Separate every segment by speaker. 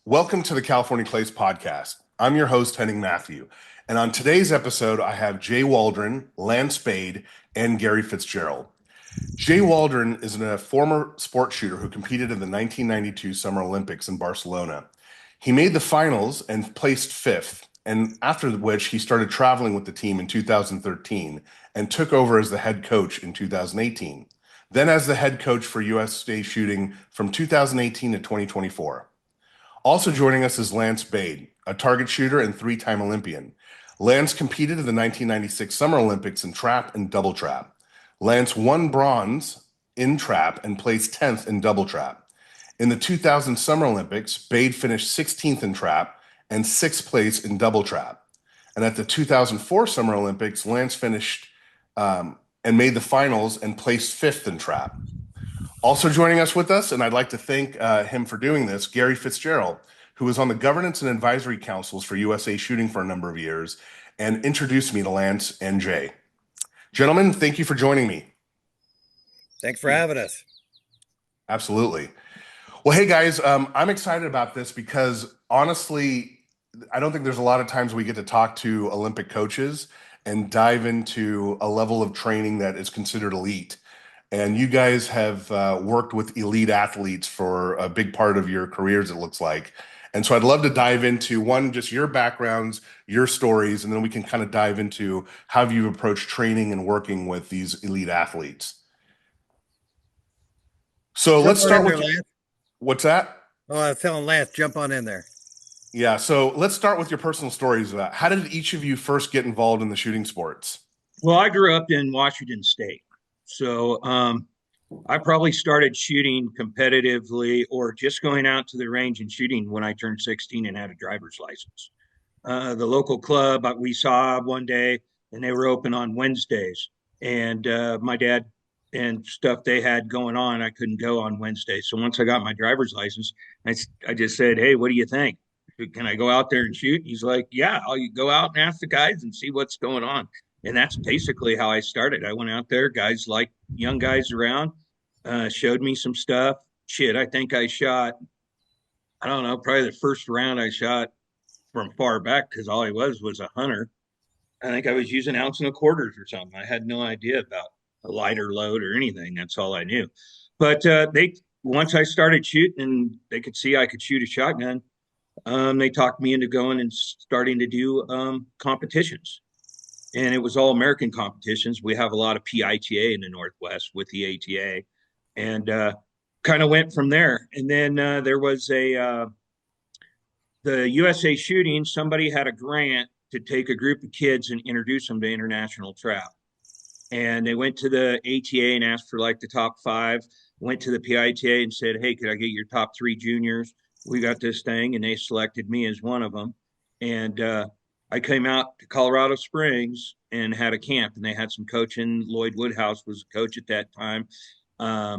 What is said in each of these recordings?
Speaker 1: Welcome to the California Clays Podcast. I'm your host, Henning Matthew. And on today's episode, I have Jay Waldron, Lance Bade, and Gary Fitzgerald. Jay Waldron is a former sport shooter who competed in the 1992 Summer Olympics in Barcelona. He made the finals and placed fifth, and after which he started traveling with the team in 2013 and took over as the head coach in 2018. Then as the head coach for USA Shooting from 2018 to 2024. Also joining us is Lance Bade, a target shooter and three-time Olympian. Lance competed in the 1996 Summer Olympics in trap and double trap. Lance won bronze in trap and placed 10th in double trap. In the 2000 Summer Olympics, Bade finished 16th in trap and 6th place in double trap. And at the 2004 Summer Olympics, Lance finished and made the finals and placed 5th in trap. Also joining us, and I'd like to thank him for doing this, Gary Fitzgerald, who was on the governance and advisory councils for USA Shooting for a number of years and introduced me to Lance and Jay. Gentlemen, thank you for joining me.
Speaker 2: Thanks for having us.
Speaker 1: Absolutely. Well, hey guys, I'm excited about this because honestly, I don't think there's a lot of times we get to talk to Olympic coaches and dive into a level of training that is considered elite. And you guys have worked with elite athletes for a big part of your careers, it looks like. And so I'd love to dive into one, just your backgrounds, your stories, and then we can kind of dive into how you approach training and working with these elite athletes. So let's start with
Speaker 2: Lance.
Speaker 1: What's that?
Speaker 2: Oh, I was telling Lance, jump on in there.
Speaker 1: Yeah, so let's start with your personal stories of that. How did each of you first get involved in the shooting sports?
Speaker 3: Well, I grew up in Washington State. So I probably started shooting competitively or just going out to the range and shooting when I turned 16 and had a driver's license. The local club we saw one day, and they were open on Wednesdays. And my dad and stuff they had going on, I couldn't go on Wednesday. So once I got my driver's license, I just said, hey, what do you think? Can I go out there and shoot? He's like, yeah, I'll go out and ask the guys and see what's going on. And that's basically how I started. I went out there, guys like young guys around, showed me some stuff. Shit, I think I shot, I don't know, probably the first round I shot from far back because all I was a hunter. I think I was using ounce and a quarters or something. I had no idea about a lighter load or anything. That's all I knew. But once I started shooting and they could see I could shoot a shotgun, they talked me into going and starting to do competitions. And it was all American competitions. We have a lot of PITA in the Northwest with the ATA, and kind of went from there. And then there was the USA Shooting. Somebody had a grant to take a group of kids and introduce them to international trap. And they went to the ATA and asked for like the top 5. Went to the PITA and said, "Hey, could I get your top 3 juniors? We got this thing," and they selected me as one of them. And I came out to Colorado Springs and had a camp, and they had some coaching. Lloyd Woodhouse was a coach at that time. I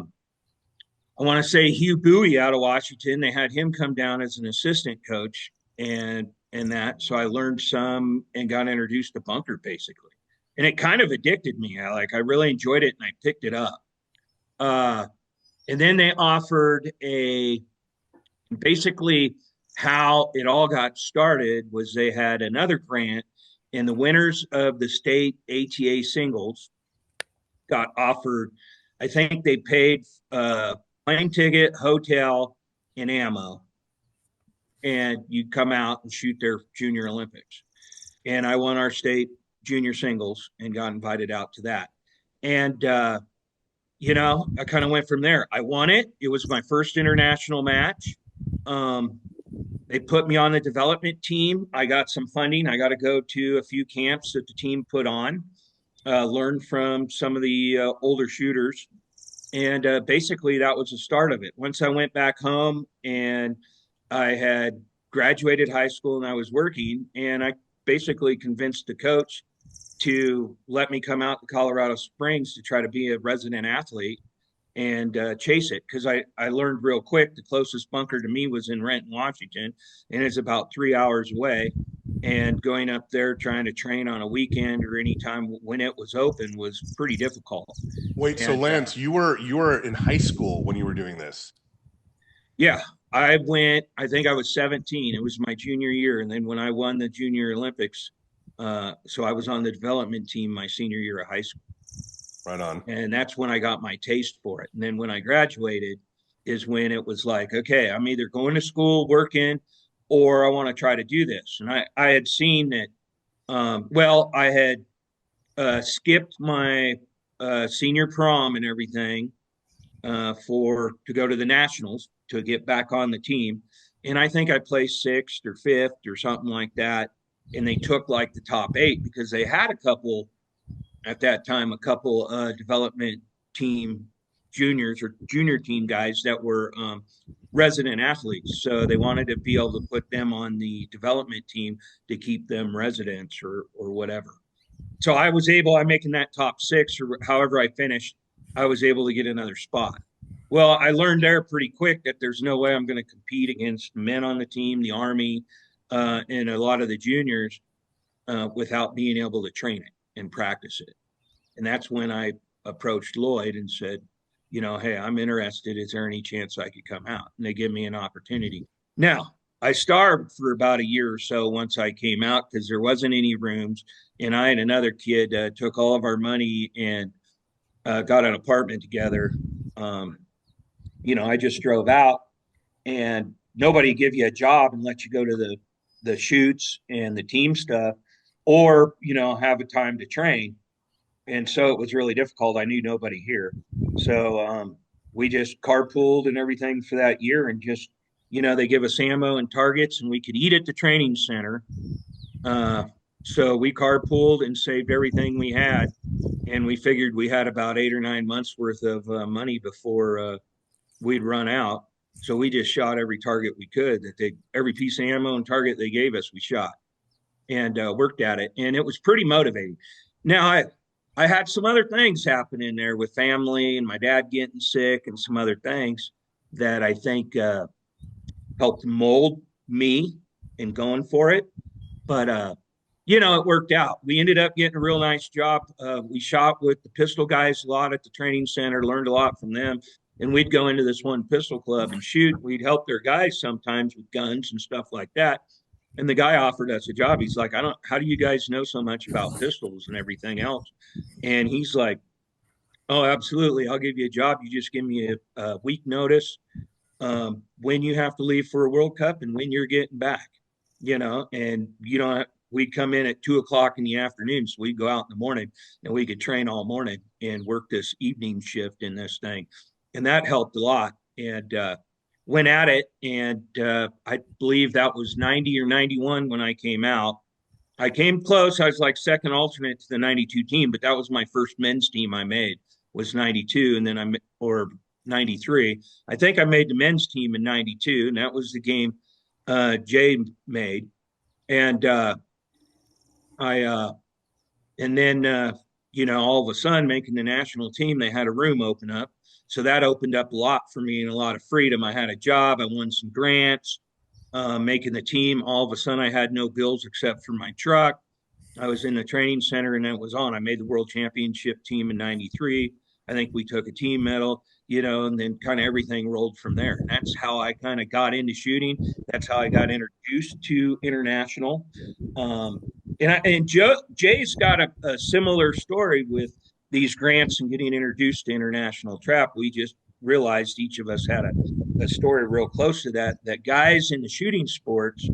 Speaker 3: want to say Hugh Bowie out of Washington. They had him come down as an assistant coach and that. So I learned some and got introduced to bunker basically. And it kind of addicted me. I really enjoyed it and I picked it up. And then they offered basically how it all got started was they had another grant, and the winners of the state ATA singles got offered, I think they paid plane ticket, hotel, and ammo. And you'd come out and shoot their junior Olympics. And I won our state junior singles and got invited out to that. And, I kind of went from there. I won it. It was my first international match. They put me on the development team. I got some funding. I got to go to a few camps that the team put on, learn from some of the older shooters. And basically that was the start of it. Once I went back home and I had graduated high school and I was working, and I basically convinced the coach to let me come out to Colorado Springs to try to be a resident athlete and chase it, because I learned real quick the closest bunker to me was in Renton, Washington, and it's about 3 hours away. And going up there trying to train on a weekend or any time when it was open was pretty difficult.
Speaker 1: Wait, so Lance, you were in high school when you were doing this?
Speaker 3: Yeah, I think I was 17. It was my junior year. And then when I won the Junior Olympics, so I was on the development team my senior year of high school.
Speaker 1: Right on.
Speaker 3: And that's when I got my taste for it. And then when I graduated is when it was like, okay, I'm either going to school, working, or I want to try to do this. And I had seen that, I had skipped my senior prom and everything for to go to the nationals to get back on the team, and I think I placed sixth or fifth or something like that. And they took like the top eight because they had a couple at that time, a couple development team juniors or junior team guys that were resident athletes. So they wanted to be able to put them on the development team to keep them residents or whatever. So I'm making that top six or however I finished, I was able to get another spot. Well, I learned there pretty quick that there's no way I'm going to compete against men on the team, the Army, and a lot of the juniors without being able to train it and practice it. And that's when I approached Lloyd and said, hey, I'm interested. Is there any chance I could come out? And they give me an opportunity. Now, I starved for about a year or so once I came out because there wasn't any rooms. And I and another kid took all of our money and got an apartment together. I just drove out and nobody give you a job and let you go to the shoots and the team stuff or, have a time to train. And so it was really difficult. I knew nobody here. So we just carpooled and everything for that year and just, they give us ammo and targets and we could eat at the training center. So we carpooled and saved everything we had. And we figured we had about 8 or 9 months worth of money before we'd run out. So we just shot every target we could every piece of ammo and target they gave us, we shot and worked at it. And it was pretty motivating. Now I had some other things happen in there with family and my dad getting sick and some other things that I think helped mold me in going for it. But, it worked out. We ended up getting a real nice job. We shot with the pistol guys a lot at the training center, learned a lot from them. And we'd go into this one pistol club and shoot. We'd help their guys sometimes with guns and stuff like that. And the guy offered us a job. He's like, how do you guys know so much about pistols and everything else? And he's like, oh, absolutely. I'll give you a job. You just give me a week notice when you have to leave for a World Cup and when you're getting back, and we'd come in at 2 o'clock in the afternoon. So we'd go out in the morning and we could train all morning and work this evening shift in this thing. And that helped a lot. And went at it. And I believe that was 90 or 91 when I came out. I came close. I was like second alternate to the 92 team, but that was my first men's team I made was 92. And then or 93. I think I made the men's team in 92. And that was the game Jay made. And and then, all of a sudden making the national team, they had a room open up. So that opened up a lot for me and a lot of freedom. I had a job. I won some grants, making the team. All of a sudden I had no bills except for my truck. I was in the training center and that was on. I made the world championship team in 93. I think we took a team medal, and then kind of everything rolled from there. And that's how I kind of got into shooting. That's how I got introduced to international. And Jay's got a similar story with these grants and getting introduced to international trap. We just realized each of us had a story real close to that guys in the shooting sports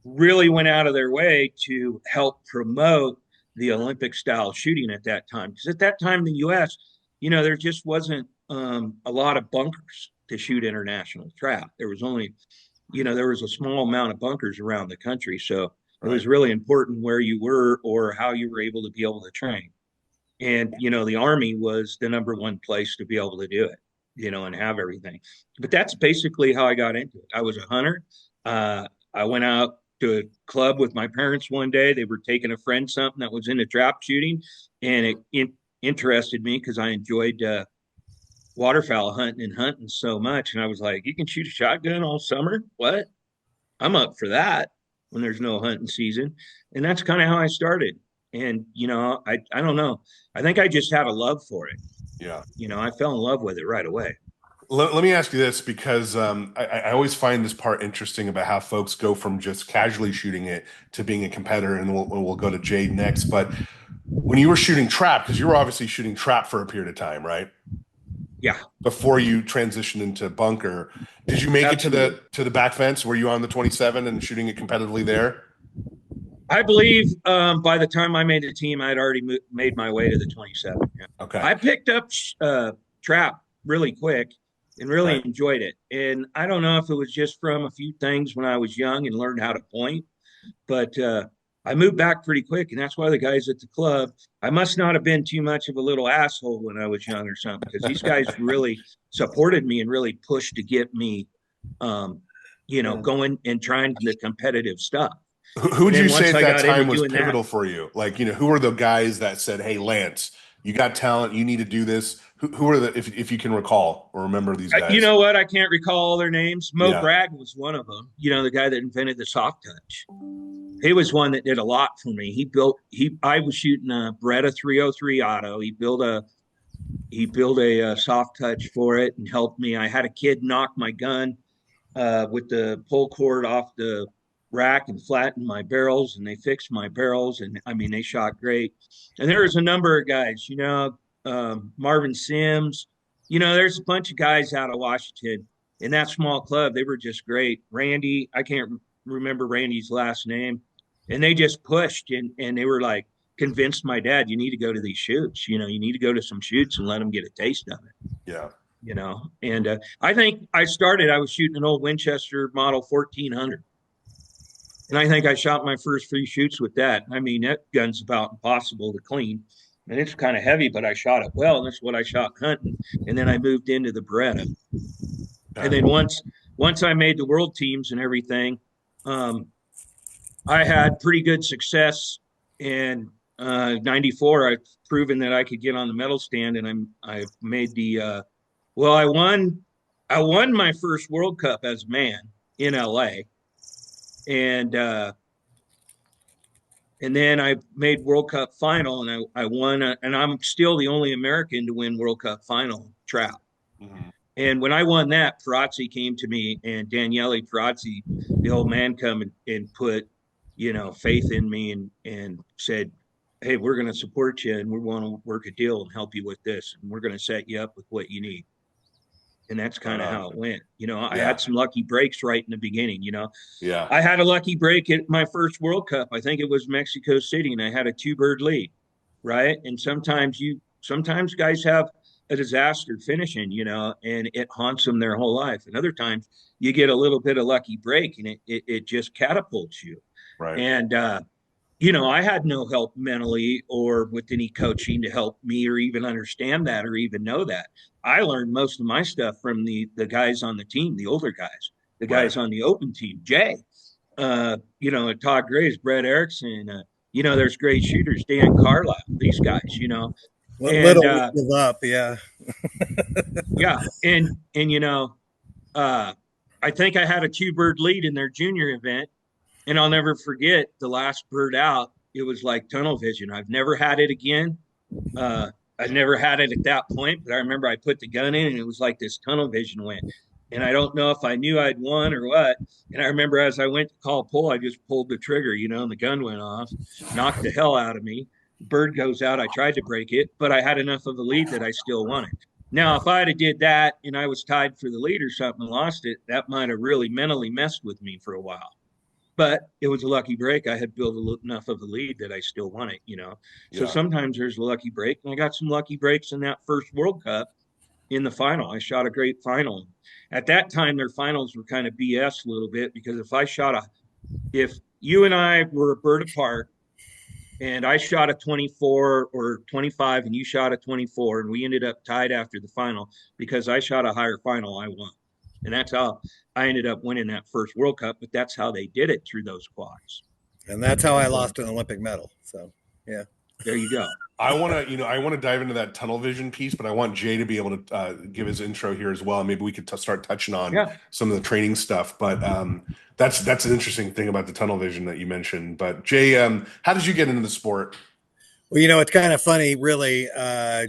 Speaker 3: really went out of their way to help promote the Olympic style shooting at that time. Because at that time in the U.S., there just wasn't a lot of bunkers to shoot international trap. There was only, there was a small amount of bunkers around the country. So it was really important where you were or how you were able to be able to train. And, the Army was the number one place to be able to do it, and have everything. But that's basically how I got into it. I was a hunter. I went out to a club with my parents one day. They were taking a friend something that was into trap shooting. And it interested me because I enjoyed waterfowl hunting so much. And I was like, you can shoot a shotgun all summer? What? I'm up for that when there's no hunting season. And that's kind of how I started. And, I don't know. I think I just had a love for it.
Speaker 1: Yeah.
Speaker 3: I fell in love with it right away.
Speaker 1: Let me ask you this because I always find this part interesting about how folks go from just casually shooting it to being a competitor, and we'll go to Jade next. But when you were shooting trap, because you were obviously shooting trap for a period of time, right?
Speaker 3: Yeah,
Speaker 1: Before you transitioned into bunker, did you make it to
Speaker 3: absolutely.
Speaker 1: the back fence? Were you on the 27 and shooting it competitively there?
Speaker 3: I believe by the time I made the team, I'd already made my way to the 27. Yeah.
Speaker 1: Okay.
Speaker 3: I picked up trap really quick and really
Speaker 1: Right.
Speaker 3: enjoyed it. And I don't know if it was just from a few things when I was young and learned how to point, but I moved back pretty quick. And that's why the guys at the club, I must not have been too much of a little asshole when I was young or something, because these guys really supported me and really pushed to get me, um, going and trying the competitive stuff.
Speaker 1: Who
Speaker 3: And
Speaker 1: would you
Speaker 3: then
Speaker 1: say
Speaker 3: once
Speaker 1: at
Speaker 3: I
Speaker 1: that
Speaker 3: got into
Speaker 1: time was
Speaker 3: doing that,
Speaker 1: pivotal for you? Like, who are the guys that said, "Hey, Lance, you got talent. You need to do this." Who are the if you can recall or remember these
Speaker 3: you
Speaker 1: guys?
Speaker 3: know what? I can't recall all their names. Mo
Speaker 1: Yeah.
Speaker 3: Bragg was one of them. The guy that invented the soft touch. He was one that did a lot for me. I was shooting a Beretta 303 auto. He built a soft touch for it and helped me. I had a kid knock my gun with the pull cord off the rack and flatten my barrels, and they fixed my barrels, and I mean they shot great. And there was a number of guys, Marvin Sims. There's a bunch of guys out of Washington in that small club. They were just great. Randy, I can't remember Randy's last name, and they just pushed and they were like convinced my dad, you need to go to these shoots. You need to go to some shoots and let them get a taste of it.
Speaker 1: Yeah.
Speaker 3: And I think I was shooting an old Winchester model 1400, and I think I shot my first 3 shoots with that. I mean, that gun's about impossible to clean, and it's kind of heavy, but I shot it well, and that's what I shot hunting. And then I moved into the Beretta, and
Speaker 1: Okay.
Speaker 3: then once I made the world teams and everything, um, I had pretty good success in '94. I've proven that I could get on the medal stand, and I made the well, I won my first World Cup as a man in LA, and and then I made World Cup final, and I won, and I'm still the only American to win World Cup final trap.
Speaker 1: Mhm.
Speaker 3: And when I won that, Perazzi came to me, and Daniele Perazzi, the old man, come and put faith in me and said, "Hey, we're going to support you, and we want to work a deal and help you with this, and we're going to set you up with what you need." And that's
Speaker 1: Right
Speaker 3: kind of how
Speaker 1: on.
Speaker 3: it went. I
Speaker 1: Yeah.
Speaker 3: had some lucky breaks right in the beginning.
Speaker 1: Yeah.
Speaker 3: I had a lucky break at my first World Cup. I think it was Mexico City, and I had a 2-bird lead, right? And sometimes guys have a disaster finishing, and it haunts them their whole life. And other times you get a little bit of lucky break, and it just catapults you.
Speaker 1: Right.
Speaker 3: And I had no help mentally or with any coaching to help me or even understand that or even know that. I learned most of my stuff from the guys on the team, the older guys, the
Speaker 1: Right.
Speaker 3: guys on the open team. Jay, Todd Graves, Brett Erickson, there's great shooters, Dan Carlisle, these guys,
Speaker 2: What
Speaker 3: and
Speaker 2: little we give up, yeah.
Speaker 3: yeah, and uh, I think I had a 2-bird lead in their junior event, and I'll never forget the last bird out. It was like tunnel vision. I've never had it again. Uh, I never had it at that point, but I remember I put the gun in and it was like this tunnel vision went. And I don't know if I knew I'd won or what. And I remember as I went to call pull, I just pulled the trigger, and the gun went off, knocked the hell out of me. Bird goes out. I tried to break it, but I had enough of a lead that I still won it. Now, if I'd have did that and I was tied for the lead or something and lost it, that might have really mentally messed with me for a while, but it was a lucky break. I had built enough of a lead that I still won it. So
Speaker 1: Yeah.
Speaker 3: sometimes there's a lucky break, and I got some lucky breaks in that first World Cup in the final. I shot a great final. At that time, their finals were kind of BS a little bit, because if you and I were a bird apart, and I shot a 24 or 25 and you shot a 24, and we ended up tied after the final because I shot a higher final, I won. And that's how I ended up winning that first World Cup, but that's how they did it through those quads.
Speaker 2: And that's how I
Speaker 3: And
Speaker 2: lost an Olympic medal. So, yeah.
Speaker 3: there you go.
Speaker 1: I want to dive into that tunnel vision piece, but I want Jay to be able to give his intro here as well. Maybe we could start touching on
Speaker 3: Yeah.
Speaker 1: some of the training stuff. But that's an interesting thing about the tunnel vision that you mentioned. But Jay, how did you get into the sport?
Speaker 2: Well, it's kind of funny, really.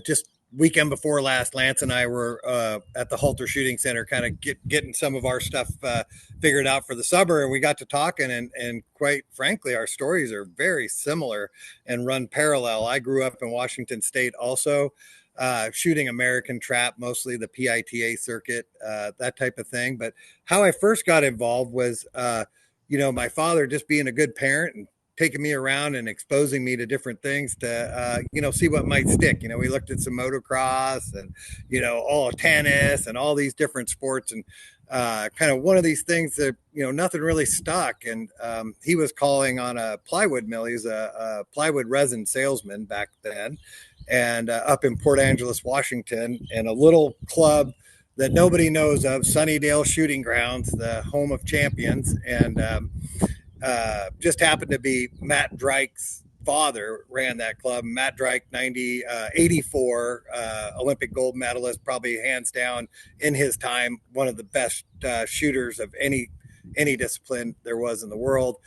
Speaker 2: Just weekend before last, Lance and I were at the Halter Shooting Center, kind of getting some of our stuff figured out for the summer, and we got to talking, and quite frankly, our stories are very similar and run parallel. I grew up in Washington State, also shooting American trap, mostly the PITA circuit, that type of thing. But how I first got involved was, my father just being a good parent and taking me around and exposing me to different things to, see what might stick. We looked at some motocross and, all tennis and all these different sports, and kind of one of these things that, nothing really stuck. And he was calling on a plywood mill. He was a plywood resin salesman back then, and up in Port Angeles, Washington, and a little club that nobody knows of, Sunnydale Shooting Grounds, the home of champions. And just happened to be Matt Drike's father ran that club. Matt Drike, 84 Olympic gold medalist, probably hands down in his time, one of the best shooters of any discipline there was in the world.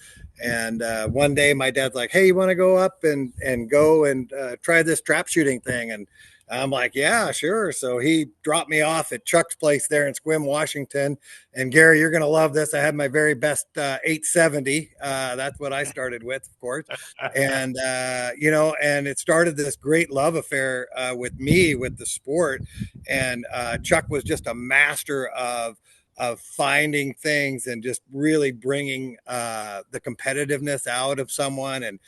Speaker 2: And one day my dad's like, hey, you want to go up and go and try this trap shooting thing? And I'm like, yeah, sure. So he dropped me off at Chuck's place there in Sequim, Washington. And Gary, you're going to love this. I had my very best 870. That's what I started with, of course. And, and it started this great love affair with me, with the sport. And Chuck was just a master of finding things and just really bringing the competitiveness out of someone, and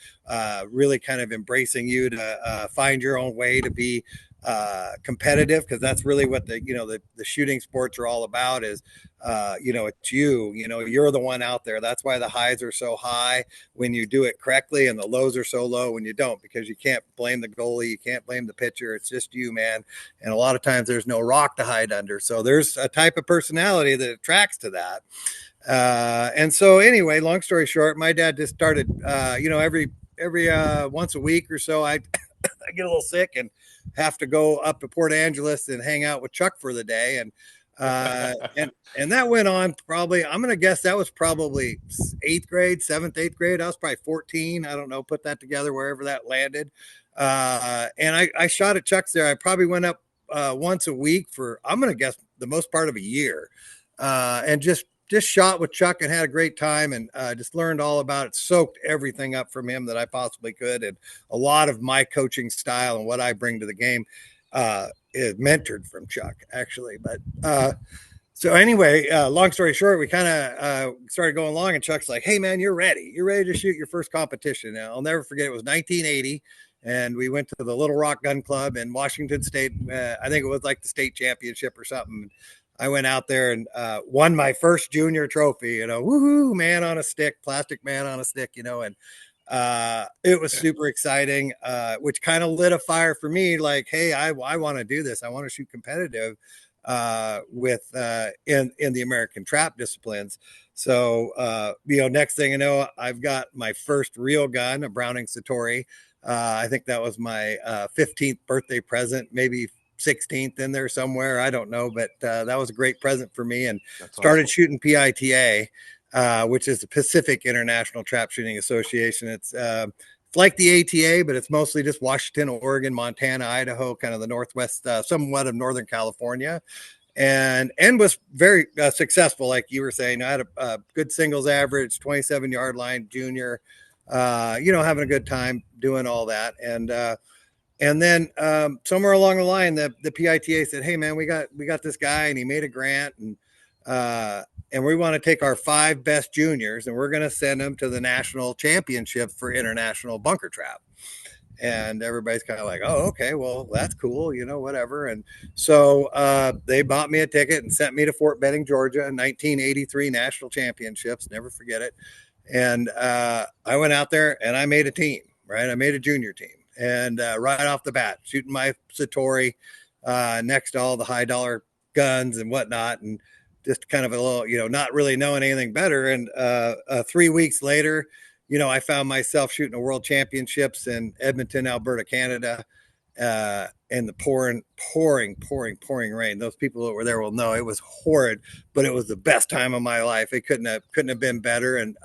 Speaker 2: really kind of embracing you to find your own way to be competitive, because that's really what the shooting sports are all about. Is it's you're the one out there. That's why the highs are so high when you do it correctly, and the lows are so low when you don't, because you can't blame the goalie, you can't blame the pitcher. It's just you, man. And a lot of times there's no rock to hide under. So there's a type of personality that attracts to that. And so anyway, long story short, my dad just started, every once a week or so, I get a little sick and have to go up to Port Angeles and hang out with Chuck for the day. And that went on probably, I'm going to guess that was probably 8th grade, 7th, 8th grade. I was probably 14. I don't know, put that together, wherever that landed. And I shot at Chuck's there. I probably went up once a week for, I'm going to guess, the most part of a year. And just shot with Chuck and had a great time, and just learned all about it, soaked everything up from him that I possibly could. And a lot of my coaching style and what I bring to the game is mentored from Chuck, actually. But so anyway, long story short, we kind of started going along, and Chuck's like, hey, man, you're ready to shoot your first competition. And I'll never forget, it was 1980. And we went to the Little Rock Gun Club in Washington State. I think it was like the state championship or something. I went out there and won my first junior trophy, woohoo, man on a stick, plastic man on a stick, and it was super exciting, which kind of lit a fire for me. Like, hey, I want to do this. I want to shoot competitive with in the American trap disciplines. So, next thing you know, I've got my first real gun, a Browning Satori. I think that was my 15th birthday present, maybe 16th in there somewhere. I don't know, but that was a great present for me, and
Speaker 1: That's
Speaker 2: started
Speaker 1: awesome.
Speaker 2: shooting PITA, which is the Pacific International Trap Shooting Association. It's like the ATA, but it's mostly just Washington, Oregon, Montana, Idaho, kind of the Northwest, somewhat of Northern California. And was very successful. Like you were saying, I had a good singles average, 27-yard line junior, having a good time doing all that. And then somewhere along the line, the PITA said, hey, man, we got this guy, and he made a grant, and we want to take our 5 best juniors, and we're going to send them to the national championship for international bunker trap. And everybody's kind of like, oh, okay, well, that's cool, whatever. And so they bought me a ticket and sent me to Fort Benning, Georgia, in 1983 national championships. Never forget it. And I went out there and I made a team, right? I made a junior team. And right off the bat, shooting my Satori next to all the high dollar guns and whatnot, and just kind of a little, not really knowing anything better. And 3 weeks later, I found myself shooting a world championships in Edmonton, Alberta, Canada, and the pouring rain. Those people that were there will know it was horrid, but it was the best time of my life. It couldn't have been better. And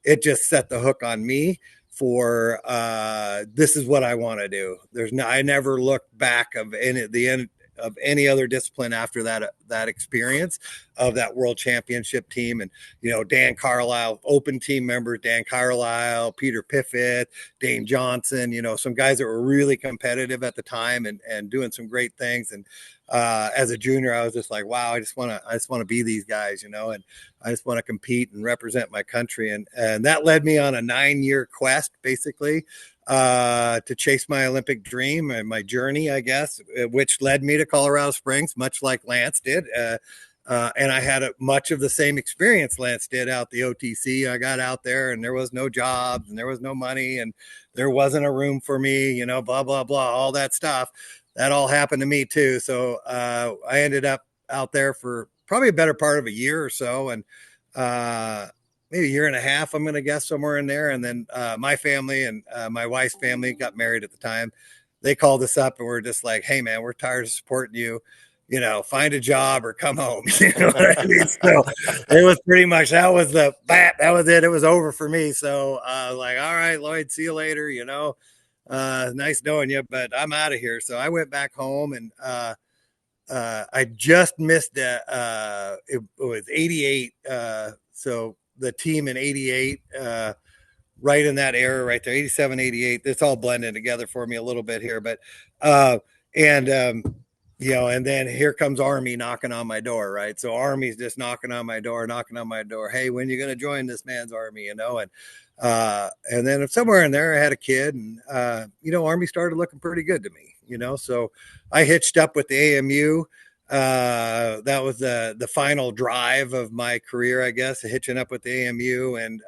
Speaker 2: it just set the hook on me for this is what I want to do. I never looked back of the end of any other discipline after that experience of that world championship team. And, Dan Carlisle, open team members, Dan Carlisle, Peter Piffett, Dane Johnson, some guys that were really competitive at the time and doing some great things. And as a junior, I was just like, wow, I just want to be these guys, and I just want to compete and represent my country. And that led me on a 9-year quest, basically, to chase my Olympic dream and my journey, I guess, which led me to Colorado Springs, much like Lance did. And I had much of the same experience Lance did out the OTC. I got out there and there was no jobs and there was no money and there wasn't a room for me, blah, blah, blah, all that stuff. That all happened to me too. So I ended up out there for probably a better part of a year or so. And maybe a year and a half, I'm going to guess, somewhere in there. And then my family and my wife's family got married at the time. They called us up and we're just like, hey, man, we're tired of supporting you. Find a job or come home. You know what I mean? So it was pretty much, that was it. It was over for me. So like, all right, Lloyd, see you later. Nice knowing you, but I'm out of here. So I went back home and I just missed it was 88. So the team in 88, right in that era right there, 87, 88, it's all blending together for me a little bit here, but, and then here comes Army knocking on my door, right? So Army's just knocking on my door. Hey, when you going to join this man's Army, and then somewhere in there I had a kid and, Army started looking pretty good to me, so I hitched up with the AMU. That was the final drive of my career, I guess, hitching up with the AMU. And,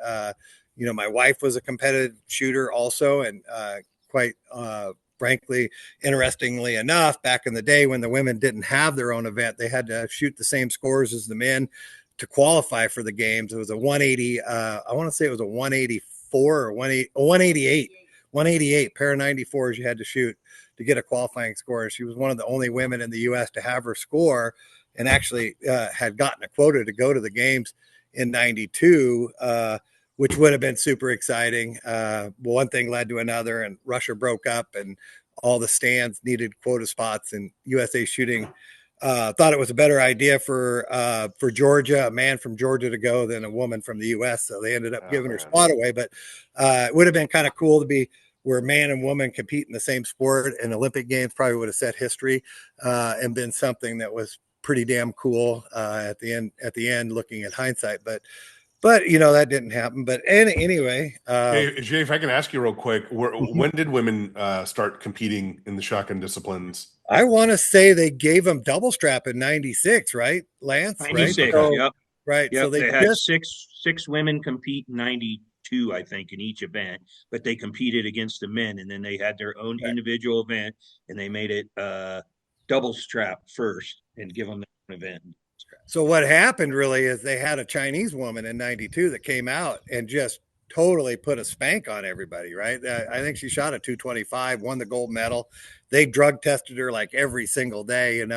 Speaker 2: my wife was a competitive shooter also. And, quite, frankly, interestingly enough, back in the day when the women didn't have their own event, they had to shoot the same scores as the men to qualify for the games. It was a 180. I want to say it was a 184 or 188 pair of 94s you had to shoot to get a qualifying score. She was one of the only women in the U.S. to have her score, and actually had gotten a quota to go to the games in 92, which would have been super exciting. One thing led to another, and Russia broke up, and all the stands needed quota spots, and USA Shooting thought it was a better idea for Georgia, a man from Georgia to go than a woman from the U.S. So they ended up giving her spot away. But it would have been kind of cool to be where man and woman compete in the same sport, and Olympic Games probably would have set history and been something that was pretty damn cool at the end, looking at hindsight. But that didn't happen. But anyway,
Speaker 1: Jay, if I can ask you real quick, when did women start competing in the shotgun disciplines?
Speaker 2: I want to say they gave them double strap in 96, right, Lance?
Speaker 3: 96,
Speaker 2: right? So,
Speaker 3: yep.
Speaker 2: Right.
Speaker 3: Yep.
Speaker 2: So
Speaker 3: they had six women compete in 92, I think, in each event, but they competed against the men, and then they had their own individual event, and they made it double strap first and give them an event.
Speaker 2: So what happened really is they had a Chinese woman in 92 that came out and just totally put a spank on everybody, right? I think she shot a 225, won the gold medal. They drug tested her like every single day, and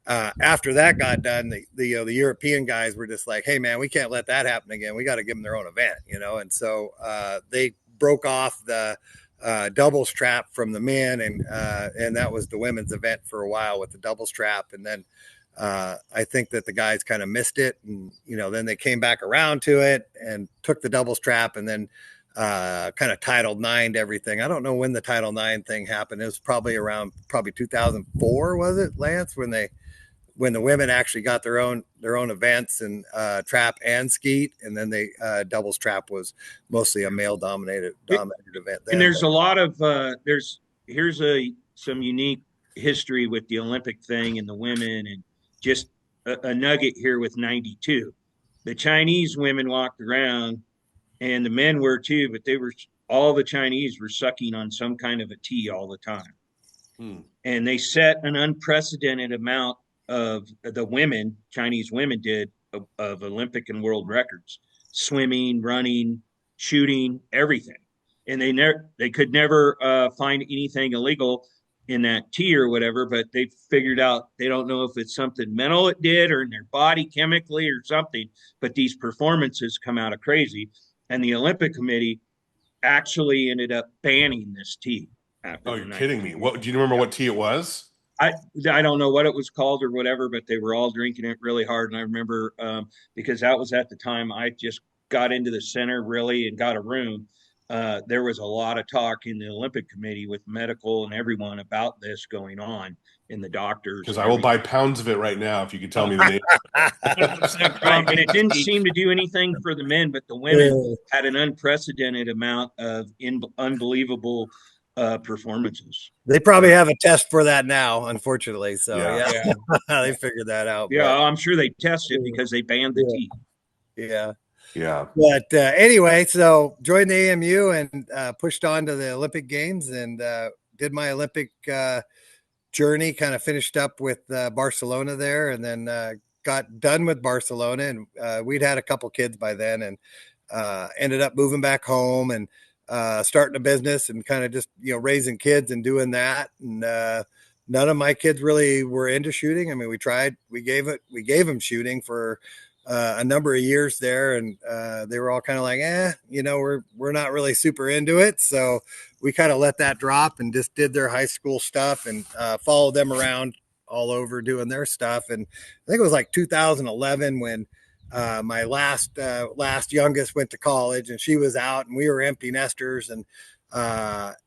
Speaker 2: after that got done, the European guys were just like, hey man, we can't let that happen again. We got to give them their own event, and so they broke off the double strap from the men, and that was the women's event for a while with the double strap. And then I think that the guys kind of missed it, and then they came back around to it and took the double strap, and then kind of Title IX'd everything. I don't know when the Title IX thing happened. It was probably around 2004, was it, Lance, when the women actually got their own events and trap and skeet, and then they double strap was mostly a male dominated event.
Speaker 3: And there's a lot of here's some unique history with the Olympic thing and the women, and just a nugget here with 92. The Chinese women walked around, and the men were too, but all the Chinese were sucking on some kind of a tea all the time. And they set an unprecedented amount of the Chinese women did of Olympic and world records, swimming, running, shooting, everything. And they could never find anything illegal in that tea or whatever, but they figured out, they don't know if it's something mental it did or in their body chemically or something, but these performances come out of crazy. And the Olympic Committee actually ended up banning this tea after
Speaker 1: Oh,
Speaker 3: the
Speaker 1: you're
Speaker 3: night.
Speaker 1: kidding me. What do you remember what tea it was?
Speaker 3: I I don't know what it was called or whatever, but they were all drinking it really hard. And I remember because that was at the time I just got into the center really and got a room. There was a lot of talk in the Olympic Committee with medical and everyone about this going on in the doctors
Speaker 1: Because
Speaker 3: and
Speaker 1: I will buy
Speaker 3: everything.
Speaker 1: pounds of it right now if you could tell me the name. 100%
Speaker 3: Right. And
Speaker 1: confident
Speaker 3: it didn't
Speaker 1: tea.
Speaker 3: seem to do anything for the men, but the women
Speaker 2: Yeah.
Speaker 3: had an unprecedented amount of unbelievable performances.
Speaker 2: They probably have a test for that now, unfortunately. So
Speaker 1: Yeah.
Speaker 2: yeah,
Speaker 3: Yeah.
Speaker 2: they figured that out.
Speaker 3: Yeah.
Speaker 2: But
Speaker 3: I'm sure they tested because they banned the
Speaker 2: yeah,
Speaker 3: tea.
Speaker 2: yeah.
Speaker 1: Yeah.
Speaker 2: But anyway, so joined the AMU and pushed on to the Olympic Games and did my Olympic journey. Kind of finished up with Barcelona there, and then got done with Barcelona. And we'd had a couple kids by then, and ended up moving back home and starting a business and kind of just raising kids and doing that. And none of my kids really were into shooting. I mean, we gave them shooting for a number of years there, and they were all kind of like, we're not really super into it. So we kind of let that drop and just did their high school stuff and followed them around all over doing their stuff. And I think it was like 2011 when my last youngest went to college, and she was out, and we were empty nesters, and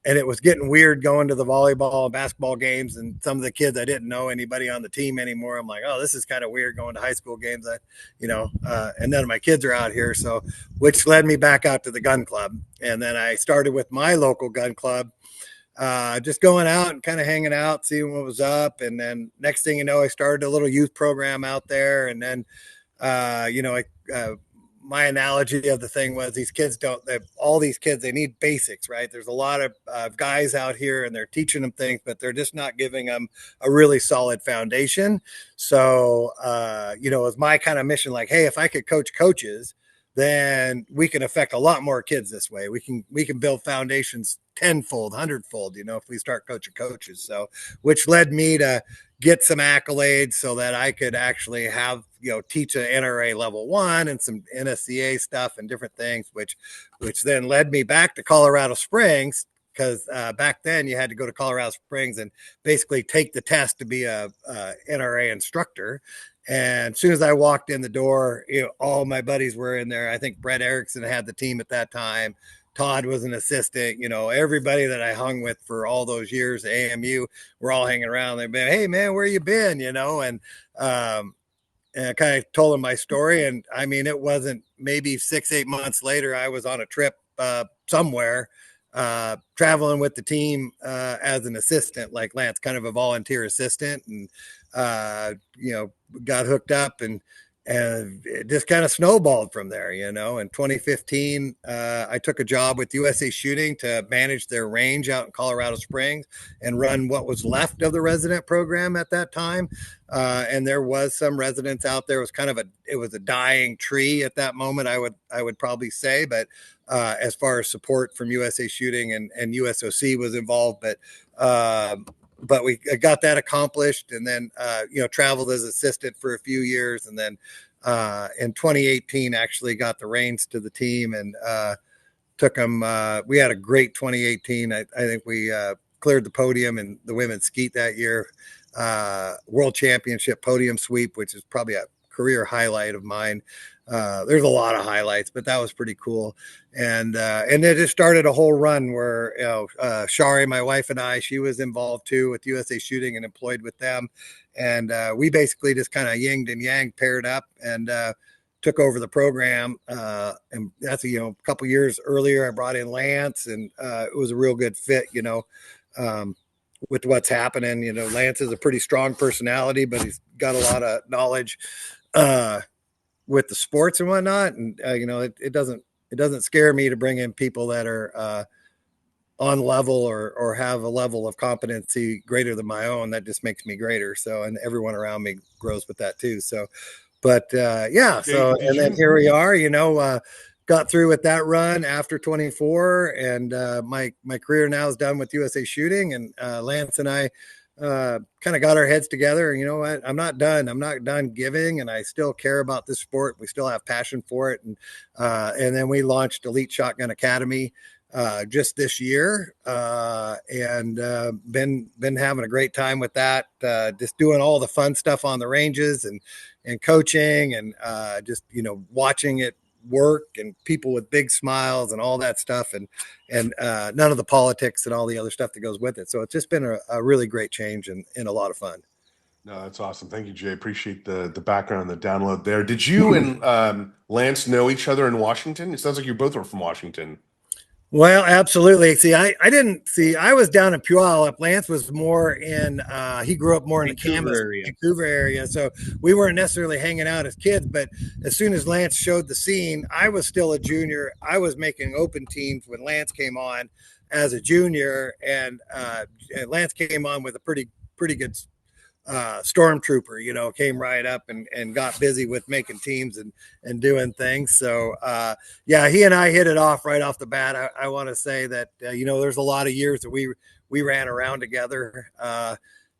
Speaker 2: it was getting weird going to the volleyball and basketball games, and some of the kids I didn't know anybody on the team anymore. I'm like, oh, this is kind of weird going to high school games. And none of my kids are out here, so which led me back out to the gun club, and then I started with my local gun club. Just going out and kind of hanging out, seeing what was up. And then next thing you know, I started a little youth program out there. And then my analogy of the thing was these kids all these kids, they need basics, right? There's a lot of guys out here and they're teaching them things, but they're just not giving them a really solid foundation. So, it was my kind of mission, like, hey, if I could coach coaches, then we can affect a lot more kids this way. We can build foundations tenfold, hundredfold, if we start coaching coaches. So, which led me to get some accolades so that I could actually have, teach an NRA level 1 and some NSCA stuff and different things, which then led me back to Colorado Springs, because back then you had to go to Colorado Springs and basically take the test to be a NRA instructor. And as soon as I walked in the door, all my buddies were in there. I think Brett Erickson had the team at that time. Todd was an assistant. Everybody that I hung with for all those years at AMU were all hanging around. They've been, hey man, where you been? And I kind of told them my story. And I mean, it wasn't maybe 6-8 months later, I was on a trip somewhere, traveling with the team as an assistant, like Lance, kind of a volunteer assistant, and got hooked up, and it just kind of snowballed from there. In 2015, I took a job with USA Shooting to manage their range out in Colorado Springs and run what was left of the resident program at that time. And there was some residents out there. It was a dying tree at that moment, I would probably say. But as far as support from USA Shooting and USOC was involved, but we got that accomplished, and then traveled as assistant for a few years, and then in 2018 actually got the reins to the team and took them. We had a great 2018. I think we cleared the podium in the women's skeet that year, world championship podium sweep, which is probably a career highlight of mine. There's a lot of highlights, but that was pretty cool. And it just started a whole run where, Shari, my wife, and she was involved too with USA Shooting and employed with them. And we basically just kind of yinged and yang, paired up, and took over the program. And that's, a couple years earlier, I brought in Lance, and it was a real good fit, with what's happening. Lance is a pretty strong personality, but he's got a lot of knowledge with the sports and whatnot. And it doesn't scare me to bring in people that are on level or have a level of competency greater than my own. That just makes me greater. So, and everyone around me grows with that too. So, but yeah. So, and then here we are. Got through with that run after 24, and my career now is done with USA Shooting, and Lance and I kind of got our heads together. And you know what? I'm not done giving, and I still care about this sport. We still have passion for it. And then we launched Elite Shotgun Academy just this year, and been having a great time with that. Just doing all the fun stuff on the ranges and coaching and just watching it work and people with big smiles and all that stuff and none of the politics and all the other stuff that goes with it. So it's just been a really great change and a lot of fun.
Speaker 1: No, that's awesome. Thank you, Jay. Appreciate the background, the download there. Did you and Lance know each other in Washington? It sounds like you both were from Washington.
Speaker 2: Well, absolutely. See, I didn't see, I was down in Puyallup. Lance was more in, he grew up more in the Vancouver area. So we weren't necessarily hanging out as kids, but as soon as Lance showed the scene, I was still a junior. I was making open teams when Lance came on as a junior, and Lance came on with a pretty good stormtrooper, came right up and got busy with making teams and doing things. So yeah, he and I hit it off right off the bat. I want to say that there's a lot of years that we ran around together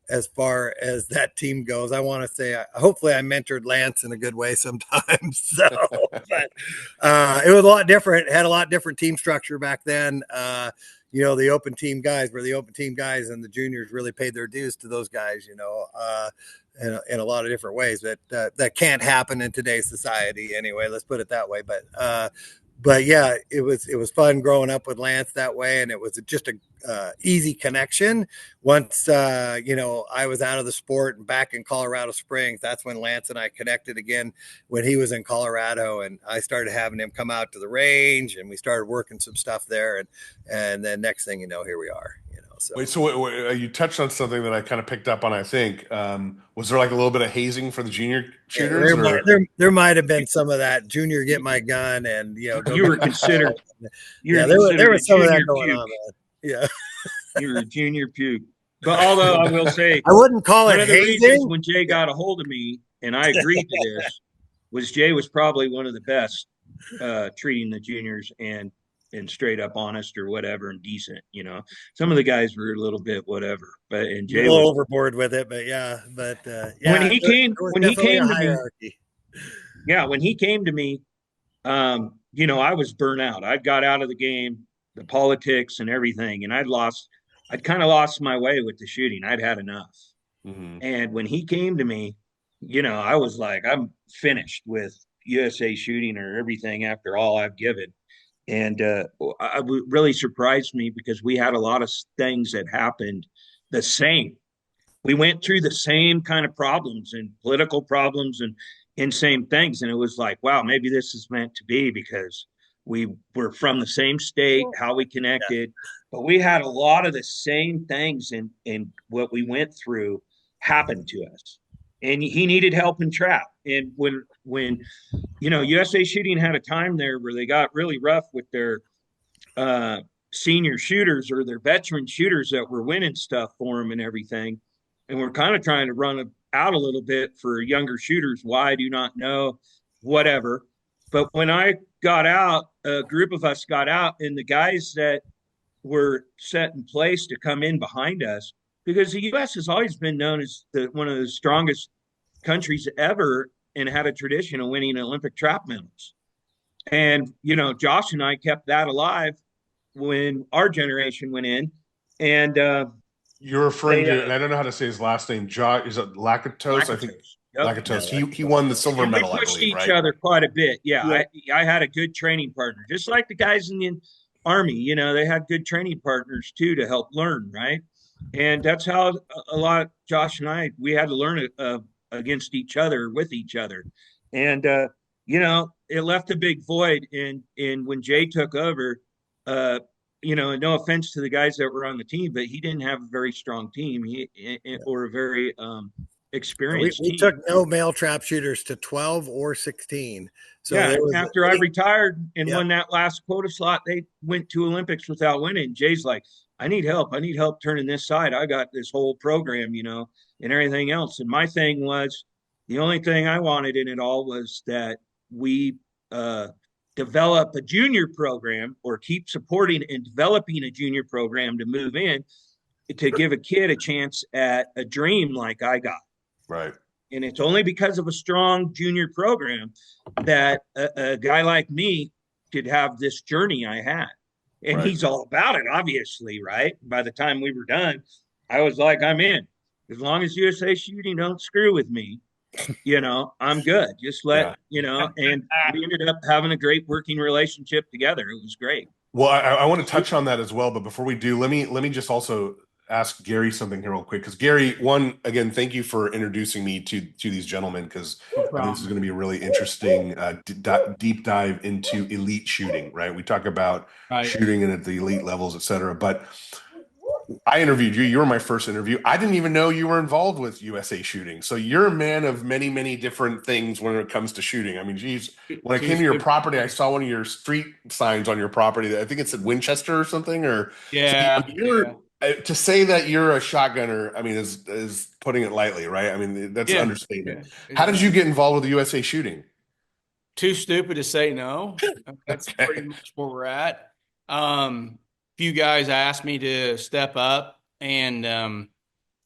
Speaker 2: as far as that team goes. I want to say hopefully I mentored Lance in a good way sometimes. So but it was a lot different. It had a lot different team structure back then. The open team guys were the open team guys, and the juniors really paid their dues to those guys, in a lot of different ways that can't happen in today's society anyway. Let's put it that way. But yeah, it was fun growing up with Lance that way. And it was just a easy connection. Once, I was out of the sport and back in Colorado Springs, that's when Lance and I connected again when he was in Colorado, and I started having him come out to the range and we started working some stuff there. And then next thing you know, here we are. So.
Speaker 1: Wait, so you touched on something that I kind of picked up on, I think. Was there like a little bit of hazing for the junior shooters?
Speaker 2: There might have been some of that. Junior, get my gun, and
Speaker 3: you were considered.
Speaker 2: There was some of that going on, man. Yeah,
Speaker 3: you were a junior puke. But although I will say,
Speaker 2: I wouldn't call it hazing.
Speaker 3: When Jay got a hold of me and I agreed to this, was Jay was probably one of the best treating the juniors and straight up honest or whatever and decent. Some of the guys were a little bit whatever, but and Jay was
Speaker 2: overboard with it. But yeah,
Speaker 3: when he came to me, when he came to me, I was burnt out. I got out of the game, the politics and everything, and I'd kind of lost my way with the shooting. I'd had enough. Mm-hmm. And when he came to me, I was like, I'm finished with USA shooting or everything after all I've given. And it really surprised me because we had a lot of things that happened the same. We went through the same kind of problems and political problems and same things. And it was like, wow, maybe this is meant to be because we were from the same state, how we connected. Yeah. But we had a lot of the same things and what we went through happened to us. And he needed help in trap. And when USA Shooting had a time there where they got really rough with their senior shooters or their veteran shooters that were winning stuff for them and everything. And we're kind of trying to run out a little bit for younger shooters. Why? I do not know, whatever. But when I got out, a group of us got out, and the guys that were set in place to come in behind us, because the U.S. has always been known as one of the strongest countries ever and had a tradition of winning Olympic trap medals. And, Josh and I kept that alive when our generation went in. And
Speaker 1: you're referring to, and I don't know how to say his last name, Josh, is it Lakatos? I think Lakatos.
Speaker 2: Yeah,
Speaker 1: he won the silver medal,
Speaker 3: we pushed
Speaker 1: I believe,
Speaker 3: each other quite a bit. Yeah. I had a good training partner, just like the guys in the Army. They had good training partners too to help learn, right? And that's how a lot, Josh and I, we had to learn against each other, with each other. And, it left a big void in when Jay took over, no offense to the guys that were on the team, but he didn't have a very strong team or a very experienced
Speaker 2: team. We took no male trap shooters to 12 or 16. So
Speaker 3: after I retired and won that last quota slot, they went to Olympics without winning. Jay's like, I need help. I need help turning this side. I got this whole program, and everything else. And my thing was, the only thing I wanted in it all was that we develop a junior program or keep supporting and developing a junior program to move in to give a kid a chance at a dream like I got.
Speaker 1: Right.
Speaker 3: And it's only because of a strong junior program that a guy like me could have this journey I had. And
Speaker 1: Right.
Speaker 3: he's all about it, obviously, right? By the time we were done, I was like, I'm in. As long as USA Shooting don't screw with me, I'm good. Just let,
Speaker 1: Yeah.
Speaker 3: and we ended up having a great working relationship together. It was great.
Speaker 1: Well, I want to touch on that as well, but before we do, let me just also ask Gary something here real quick. Because Gary, one again, thank you for introducing me to these gentlemen, because
Speaker 4: No
Speaker 1: I think this is
Speaker 4: problem.
Speaker 1: going to be a really interesting deep dive into elite shooting. Right? We talk about
Speaker 4: Right.
Speaker 1: shooting and at the elite levels, et cetera. But I interviewed you. You were my first interview. I didn't even know you were involved with USA Shooting. So you're a man of many, many different things when it comes to shooting. I mean, geez, when I came to your property, I saw one of your street signs on your property that I think it said Winchester or something. Or so
Speaker 4: Yeah, yeah,
Speaker 1: to say that you're a shotgunner, I mean, is putting it lightly, right? I mean, that's an
Speaker 4: yeah,
Speaker 1: understatement.
Speaker 4: yeah.
Speaker 1: How did you get involved with USA Shooting?
Speaker 4: Too stupid to say no. That's pretty
Speaker 1: Okay.
Speaker 4: much where we're at. Few guys asked me to step up and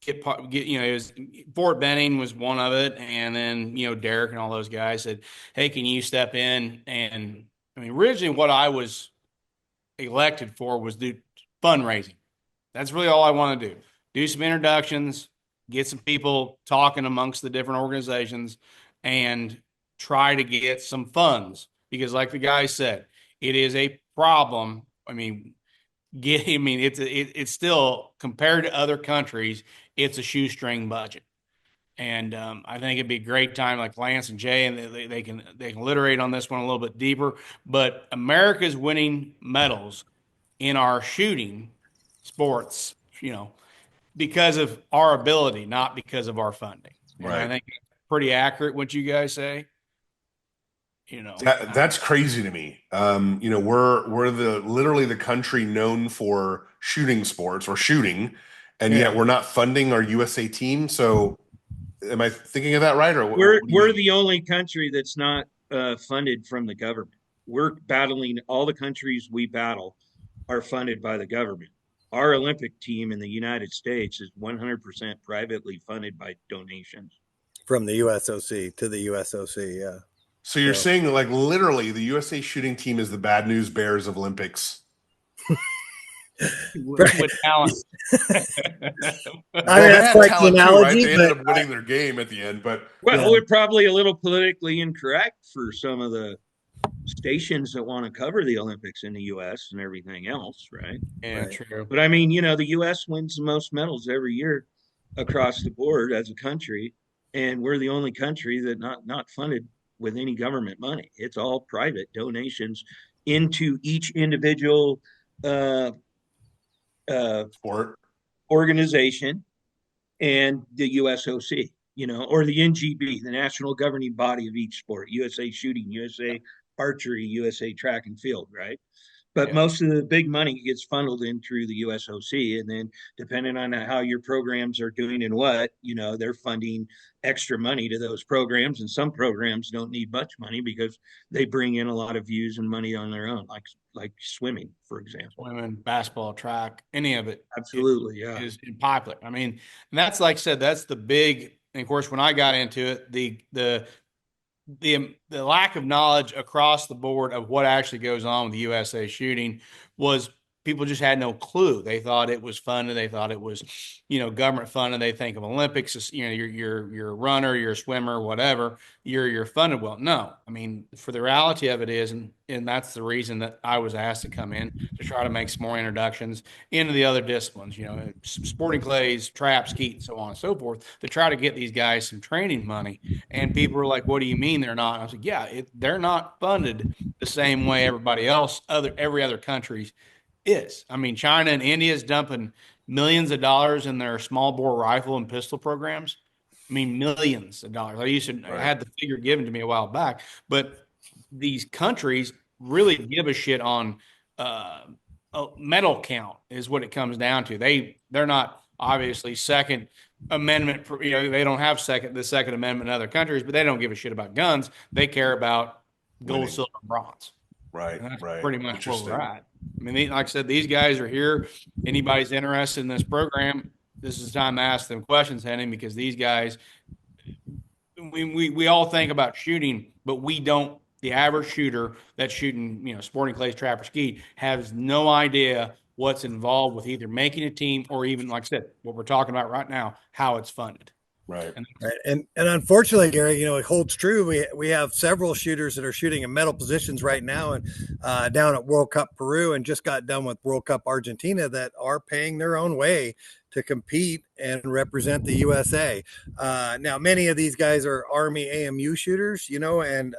Speaker 4: get it was Fort Benning was one of it, and then Derek and all those guys said, "Hey, can you step in?" And I mean, originally what I was elected for was do fundraising. That's really all I want to do. Do some introductions, get some people talking amongst the different organizations, and try to get some funds. Because, like the guy said, it is a problem. I mean, it's still compared to other countries, it's a shoestring budget. And I think it'd be a great time, like Lance and Jay, and they can literate on this one a little bit deeper. But America's winning medals in our shooting sports, because of our ability, not because of our funding. And I
Speaker 1: Right.
Speaker 4: think pretty accurate what you guys say. You know,
Speaker 1: That's crazy to me. We're the literally the country known for shooting sports or shooting, and yet
Speaker 4: yeah.
Speaker 1: we're not funding our USA team. So, am I thinking of that right, or
Speaker 3: We're
Speaker 1: what do you
Speaker 3: we're
Speaker 1: mean?
Speaker 3: the only country that's not funded from the government. We're battling all the countries we battle are funded by the government. Our Olympic team in the United States is 100% privately funded by donations.
Speaker 2: From the USOC to the USOC. Yeah.
Speaker 1: So you're
Speaker 2: So
Speaker 1: saying like literally the USA shooting team is the bad news bears of Olympics?
Speaker 4: With talent.
Speaker 2: I mean,
Speaker 1: Well, they
Speaker 2: that's
Speaker 1: had
Speaker 2: quite the
Speaker 1: talent too, right?
Speaker 2: analogy,
Speaker 1: They ended
Speaker 2: but
Speaker 1: up winning their game at the end, but
Speaker 3: Well,
Speaker 2: yeah,
Speaker 3: we're probably a little politically incorrect for some of the stations that want to cover the Olympics in the U.S. and everything else, right?
Speaker 4: Yeah,
Speaker 2: right.
Speaker 4: true.
Speaker 3: But I mean, the U.S. wins the most medals every year across the board as a country, and we're the only country that not funded with any government money. It's all private donations into each individual uh, uh,
Speaker 1: sport.
Speaker 3: organization and the USOC, or the NGB, the national governing body of each sport, USA Shooting, USA Archery, USA Track and Field, right? But
Speaker 4: Yeah.
Speaker 3: most of the big money gets funneled in through the USOC, and then depending on how your programs are doing and what, they're funding extra money to those programs, and some programs don't need much money because they bring in a lot of views and money on their own, like swimming, for example.
Speaker 4: Women, basketball, track, any of it
Speaker 3: Absolutely, yeah.
Speaker 4: is popular. I mean, and that's like I said, that's the big. And of course, when I got into it, the lack of knowledge across the board of what actually goes on with the USA shooting was people just had no clue. They thought it was funded. They thought it was, government funded. They think of Olympics as, you're a runner, you're a swimmer, whatever. You're funded. Well, no. I mean, for the reality of it is, and that's the reason that I was asked to come in to try to make some more introductions into the other disciplines, sporting clays, trap, skeet, so on and so forth, to try to get these guys some training money. And people were like, "What do you mean they're not?" And I was like, "Yeah, they're not funded the same way everybody else, every other country is. I mean, China and India is dumping millions of dollars in their small bore rifle and pistol programs. I mean, millions of dollars. I
Speaker 1: Right.
Speaker 4: had the figure given to me a while back, but these countries really give a shit on uh, a medal count is what it comes down to. They're not obviously second amendment. They don't have the Second Amendment in other countries, but they don't give a shit about guns. They care about gold,
Speaker 1: Winning.
Speaker 4: silver, bronze.
Speaker 1: Right.
Speaker 4: And that's
Speaker 1: Right.
Speaker 4: pretty much where we're
Speaker 1: Interesting.
Speaker 4: at. I mean, like I said, these guys are here. Anybody's interested in this program, this is the time to ask them questions, Henning, because these guys, we all think about shooting, but we don't The average shooter that's shooting, sporting clays, trap, or skeet has no idea what's involved with either making a team or even, like I said, what we're talking about right now, how it's funded.
Speaker 1: Right.
Speaker 2: Right. And unfortunately, Gary, it holds true. We have several shooters that are shooting in medal positions right now, and down at World Cup Peru, and just got done with World Cup Argentina, that are paying their own way to compete and represent the USA. Now, many of these guys are Army AMU shooters, and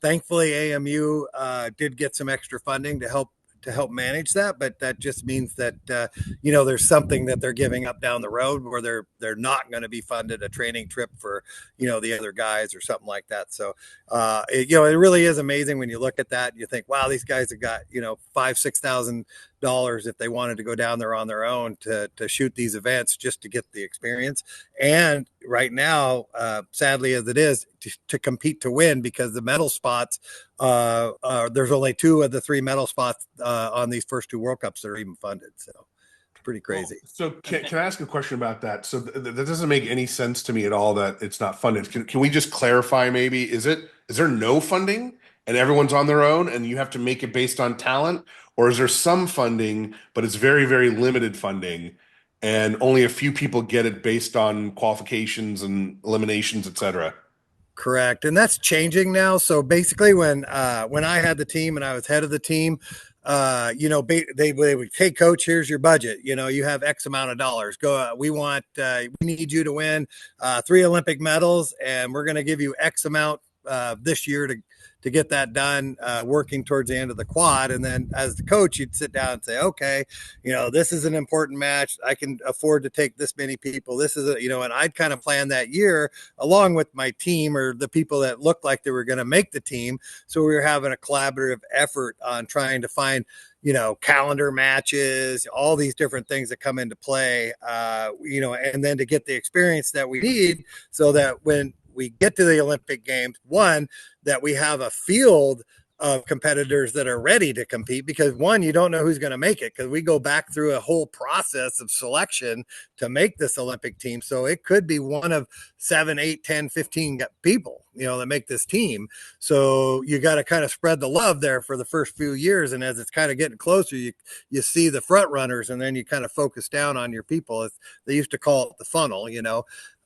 Speaker 2: thankfully AMU did get some extra funding to help manage that, but that just means that there's something that they're giving up down the road, where they're not going to be funded a training trip for the other guys or something like that. So it really is amazing when you look at that and you think, wow, these guys have got $5,000-6,000 if they wanted to go down there on their own to shoot these events just to get the experience. And right now, sadly as it is, to compete to win, because the medal spots, there's only 2 of the 3 medal spots on these first 2 World Cups that are even funded. So it's pretty crazy.
Speaker 1: So can I ask a question about that? So that doesn't make any sense to me at all, that it's not funded. Can we just clarify maybe? Is there no funding and everyone's on their own and you have to make it based on talent? Or is there some funding, but it's very, very limited funding and only a few people get it based on qualifications and eliminations, et cetera?
Speaker 2: Correct. And that's changing now. So basically when I had the team and I was head of the team, they would, hey coach, here's your budget. You have X amount of dollars. Go. We need you to win 3 Olympic medals, and we're going to give you X amount this year to get that done, working towards the end of the quad. And then as the coach, you'd sit down and say, okay, this is an important match. I can afford to take this many people. This is and I'd kind of plan that year along with my team, or the people that looked like they were going to make the team. So we were having a collaborative effort on trying to find calendar matches, all these different things that come into play, and then to get the experience that we need, so that when we get to the Olympic Games, one, that we have a field of competitors that are ready to compete, because one, you don't know who's going to make it, because we go back through a whole process of selection to make this Olympic team. So it could be one of 7, 8, 10, 15 people, that make this team. So you got to kind of spread the love there for the first few years. And as it's kind of getting closer, you see the front runners, and then you kind of focus down on your people. They used to call it the funnel,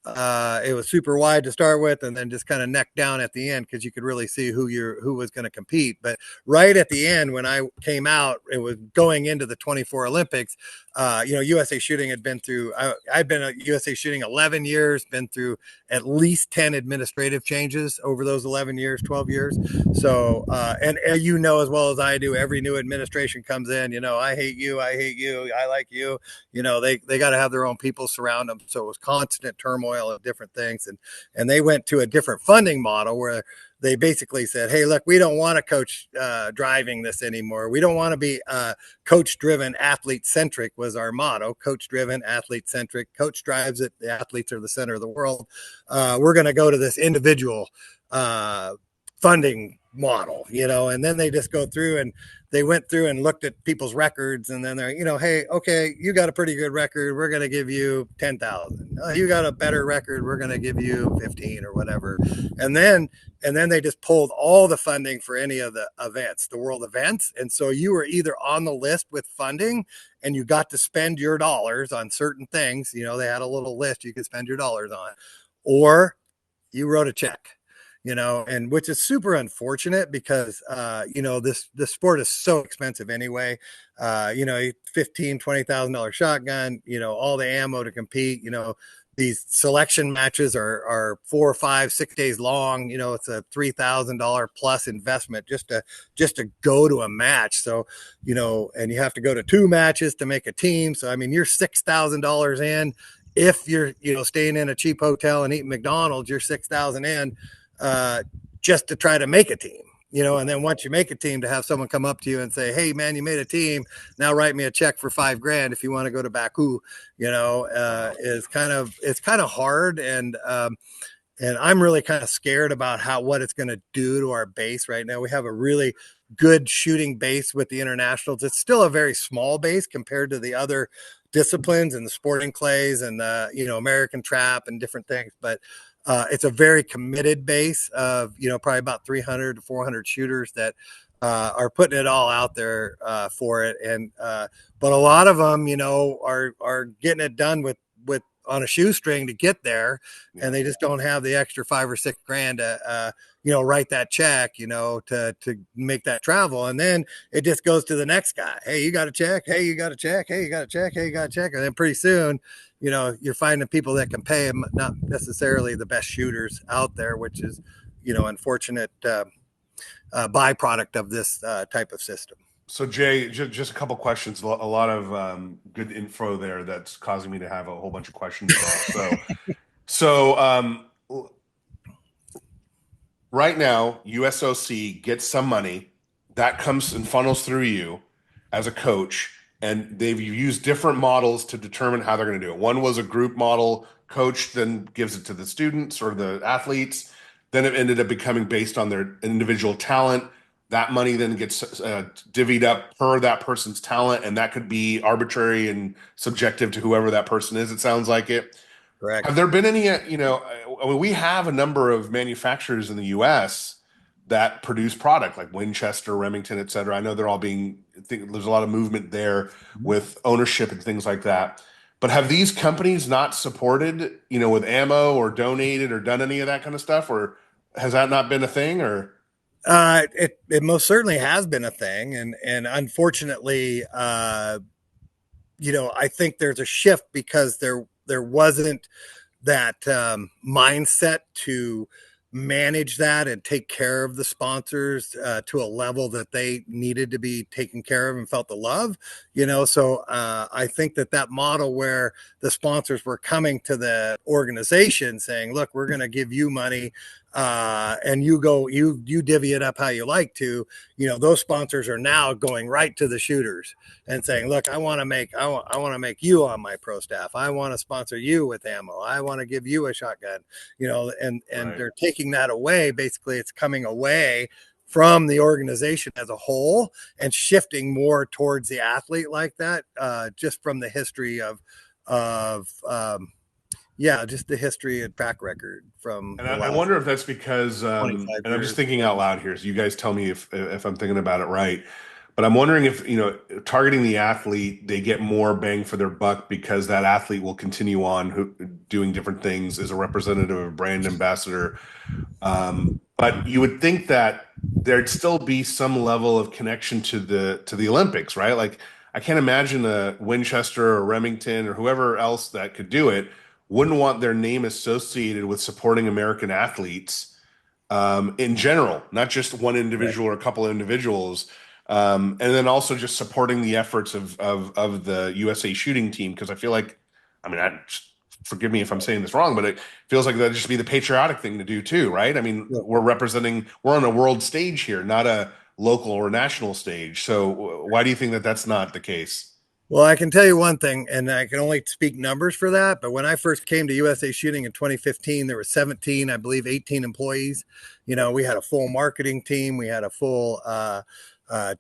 Speaker 2: it was super wide to start with, and then just kind of neck down at the end, because you could really see who was going to compete. But right at the end, when I came out, it was going into the 24 Olympics. USA Shooting had been through, I'd been at USA Shooting 11 years, been through at least 10 administrative changes over those 11 years, 12 years. So, and as well as I do, every new administration comes in, I hate you, I like you, they got to have their own people surround them. So it was constant turmoil of different things. And they went to a different funding model, where they basically said, hey, look, we don't want a coach driving this anymore. We don't want to be coach driven, athlete centric was our motto. Coach driven, athlete centric. Coach drives it. The athletes are the center of the world. We're going to go to this individual funding model, and then they just go through, and they went through and looked at people's records, and then they're, hey, okay, you got a pretty good record, we're going to give you 10,000. You got a better record, we're going to give you 15 or whatever. And then they just pulled all the funding for any of the events, the world events. And so you were either on the list with funding, and you got to spend your dollars on certain things. They had a little list you could spend your dollars on, or you wrote a check. And which is super unfortunate, because, this sport is so expensive anyway. $15,000-$20,000 shotgun, all the ammo to compete, these selection matches are 4, 5, 6 days long. It's a $3,000 plus investment just to go to a match. So, and you have to go to 2 matches to make a team. So, I mean, you're $6,000 in. If you're, staying in a cheap hotel and eating McDonald's, you're $6,000 in. Just to try to make a team, and then once you make a team, to have someone come up to you and say, hey man, you made a team, now write me a check for $5,000 if you want to go to Baku, it's kind of hard. And I'm really kind of scared about what it's going to do to our base right now. We have a really good shooting base with the internationals. It's still a very small base compared to the other disciplines and the sporting clays and the, American trap and different things. But it's a very committed base of, probably about 300 to 400 shooters that are putting it all out there for it. And but a lot of them, are getting it done with on a shoestring to get there, and they just don't have the extra $5 or $6 to write that check, to make that travel. And then it just goes to the next guy. Hey, you got a check. Hey, you got a check. Hey, you got a check. Hey, you got a check. And then pretty soon, you're finding people that can pay them, not necessarily the best shooters out there, which is, unfortunate byproduct of this type of system.
Speaker 1: So Jay, just a couple questions. A lot of good info there that's causing me to have a whole bunch of questions. So right now, USOC gets some money that comes and funnels through you as a coach, and they've used different models to determine how they're going to do it. One was a group model. Coach then gives it to the students or the athletes. Then it ended up becoming based on their individual talent. That money then gets divvied up per that person's talent, and that could be arbitrary and subjective to whoever that person is. It sounds like it.
Speaker 2: Correct.
Speaker 1: Have there been any, we have a number of manufacturers in the U.S. that produce product like Winchester, Remington, et cetera. I know they're all there's a lot of movement there with ownership and things like that. But have these companies not supported, with ammo or donated or done any of that kind of stuff? Or has that not been a thing? Or
Speaker 2: it most certainly has been a thing, and unfortunately, I think there's a shift because there wasn't that mindset to manage that and take care of the sponsors to a level that they needed to be taken care of and felt the love, so I think that model where the sponsors were coming to the organization saying, look, we're going to give you money and you divvy it up how you like to, those sponsors are now going right to the shooters and saying, look, I want to make you on my pro staff. I want to sponsor you with ammo. I want to give you a shotgun, and right. They're taking that away. Basically, it's coming away from the organization as a whole and shifting more towards the athlete like that, just from the history of just the history and track record from.
Speaker 1: And I wonder if that's because, and I'm just thinking out loud here, so you guys tell me if I'm thinking about it right. But I'm wondering if, targeting the athlete, they get more bang for their buck because that athlete will continue on doing different things as a representative of a brand ambassador. But you would think that there'd still be some level of connection to the Olympics, right? Like, I can't imagine a Winchester or Remington or whoever else that could do it wouldn't want their name associated with supporting American athletes in general, not just one individual or a couple of individuals. And then also just supporting the efforts of the USA shooting team. Because I feel like, forgive me if I'm saying this wrong, but it feels like that'd just be the patriotic thing to do too, right? I mean, we're on a world stage here, not a local or national stage. So why do you think that that's not the case?
Speaker 2: Well, I can tell you one thing, and I can only speak numbers for that. But when I first came to USA Shooting in 2015, there were 17, I believe 18 employees. We had a full marketing team. We had a full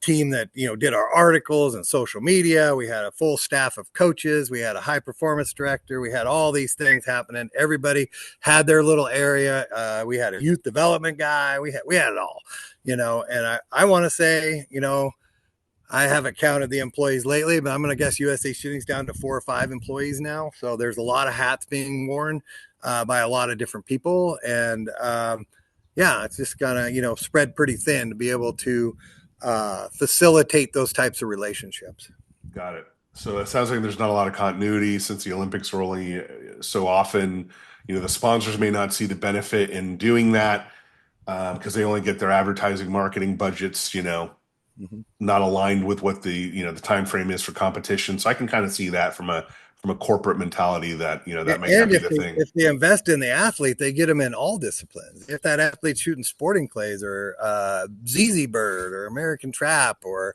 Speaker 2: team that, did our articles and social media. We had a full staff of coaches. We had a high performance director. We had all these things happening. Everybody had their little area. We had a youth development guy. We had it all, and I want to say, I haven't counted the employees lately, but I'm going to guess USA Shooting's down to 4 or 5 employees now. So there's a lot of hats being worn by a lot of different people. And it's just going to, spread pretty thin to be able to facilitate those types of relationships.
Speaker 1: Got it. So it sounds like there's not a lot of continuity since the Olympics are only so often. The sponsors may not see the benefit in doing that because they only get their advertising marketing budgets, not aligned with what the time frame is for competition. So I can kind of see that from a corporate mentality that that might not be the thing.
Speaker 2: If they invest in the athlete, they get them in all disciplines. If that athlete's shooting sporting clays or ZZ Bird or American Trap or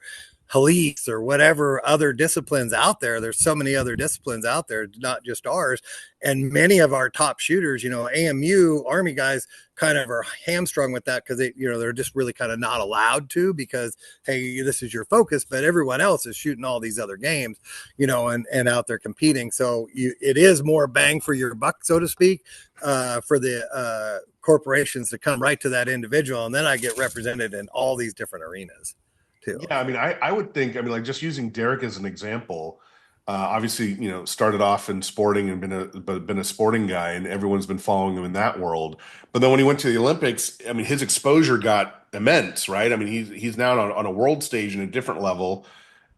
Speaker 2: police or whatever other disciplines out there. There's so many other disciplines out there, not just ours. And many of our top shooters, AMU Army guys kind of are hamstrung with that because they're just really kind of not allowed to, because, hey, this is your focus, but everyone else is shooting all these other games, and out there competing. So it is more bang for your buck, so to speak, for the corporations to come right to that individual. And then I get represented in all these different arenas too.
Speaker 1: Yeah, I mean, I would think, I mean, like just using Derek as an example, obviously, started off in sporting and been a sporting guy, and everyone's been following him in that world. But then when he went to the Olympics, I mean, his exposure got immense, right? I mean, he's now on a world stage in a different level.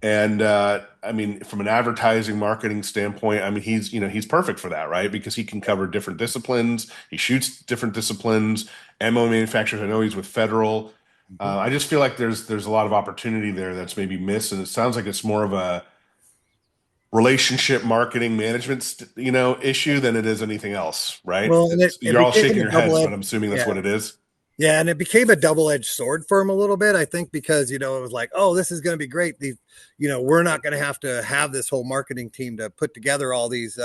Speaker 1: And I mean, from an advertising marketing standpoint, I mean, he's perfect for that, right? Because he can cover different disciplines. He shoots different disciplines. Ammo manufacturers. I know he's with Federal. I just feel like there's a lot of opportunity there that's maybe missed, and it sounds like it's more of a relationship marketing management, issue than it is anything else, right?
Speaker 2: Well, and
Speaker 1: You're all shaking
Speaker 2: became a
Speaker 1: your heads, but
Speaker 2: double-edged,
Speaker 1: I'm assuming that's
Speaker 2: yeah.
Speaker 1: what it is.
Speaker 2: Yeah, and it became a double-edged sword for him a little bit, I think, because it was like, oh, this is going to be great. We're not going to have this whole marketing team to put together all these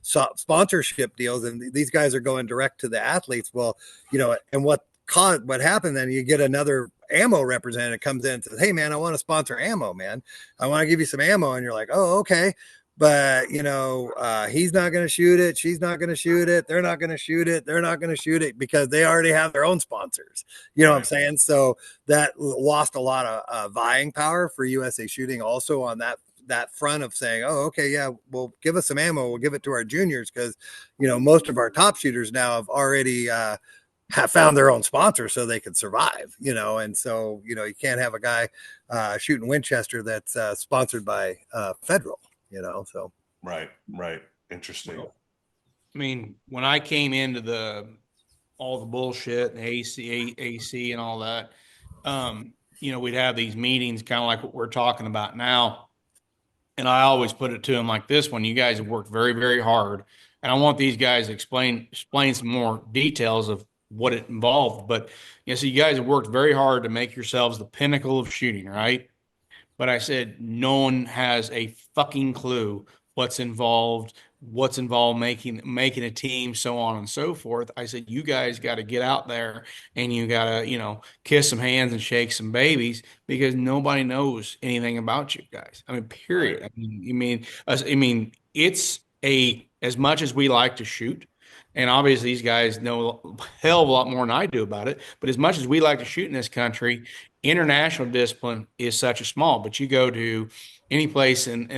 Speaker 2: sponsorship deals, and these guys are going direct to the athletes. Well, and what happened then? You get another ammo representative comes in and says, "Hey, man, I want to sponsor ammo, man. I want to give you some ammo," and you're like, "Oh, okay." But he's not going to shoot it, she's not going to shoot it, they're not going to shoot it, they're not going to shoot it, because they already have their own sponsors. What I'm saying? So that lost a lot of vying power for USA Shooting also on that front of saying, oh, okay, yeah, well, give us some ammo, we'll give it to our juniors, because most of our top shooters now have already have found their own sponsor so they can survive, and so you can't have a guy shooting Winchester that's sponsored by Federal. So
Speaker 1: Right. Interesting.
Speaker 4: I mean, when I came into all the bullshit, the AC and all that, we'd have these meetings kind of like what we're talking about now. And I always put it to them like this: when you guys have worked very, very hard, and I want these guys to explain some more details of what it involved. But so you guys have worked very hard to make yourselves the pinnacle of shooting, right? But I said, no one has a fucking clue what's involved making a team, so on and so forth. I said, you guys got to get out there and you got to, kiss some hands and shake some babies, because nobody knows anything about you guys. I mean, period. I mean, it's as much as we like to shoot, and obviously these guys know a hell of a lot more than I do about it, but as much as we like to shoot in this country, international discipline is such a small. But you go to any place and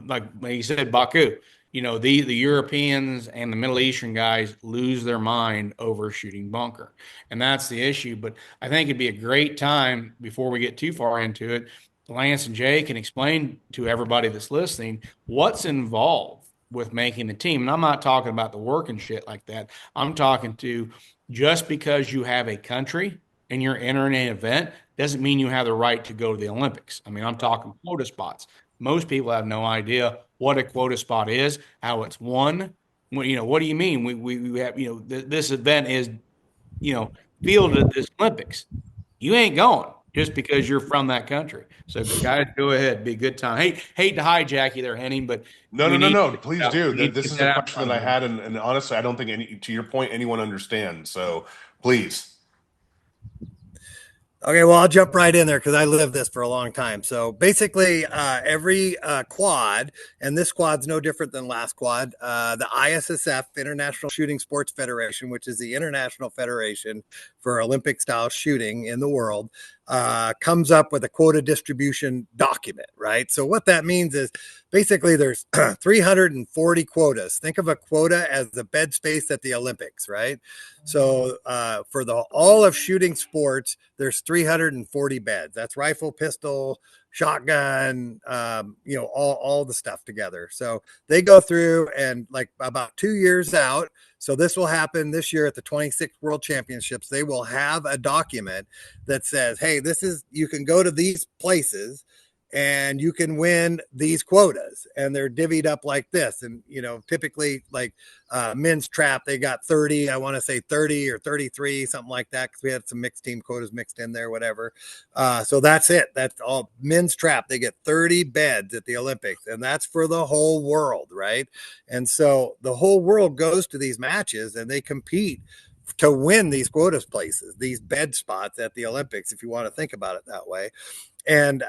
Speaker 4: like you said, Baku, the Europeans and the Middle Eastern guys lose their mind over shooting bunker, and that's the issue. But I think it'd be a great time, before we get too far into it, Lance and Jay can explain to everybody that's listening what's involved with making the team. And I'm not talking about the work and shit like that. I'm talking to, just because you have a country and you're entering an event doesn't mean you have the right to go to the Olympics. I mean, I'm talking quota spots. Most people have no idea what a quota spot is, how it's won. What do you mean? We have, this event is, fielded at this Olympics. You ain't going just because you're from that country. So guys, go ahead. Be a good time. Hate to hijack you there, Henning, but
Speaker 1: No. Please do. This is a question that I had, and honestly, I don't think to your point, anyone understands. So please.
Speaker 2: Okay, well, I'll jump right in there because I lived this for a long time. So basically, every quad, and this quad's no different than last quad, the ISSF, International Shooting Sports Federation, which is the international federation for Olympic-style shooting in the world, comes up with a quota distribution document, right? So what that means is basically there's 340 quotas. Think of a quota as the bed space at the Olympics, right? So for all of shooting sports, there's 340 beds. That's rifle, pistol, shotgun, all the stuff together. So they go through, and like about 2 years out, so this will happen this year at the 26th World Championships, they will have a document that says, hey, you can go to these places and you can win these quotas, and they're divvied up like this. And, typically like men's trap, they got 30, I want to say 30 or 33, something like that. Cause we had some mixed team quotas mixed in there, whatever. So that's it. That's all men's trap. They get 30 beds at the Olympics, and that's for the whole world. Right. And so the whole world goes to these matches and they compete to win these quotas places, these bed spots at the Olympics, if you want to think about it that way. And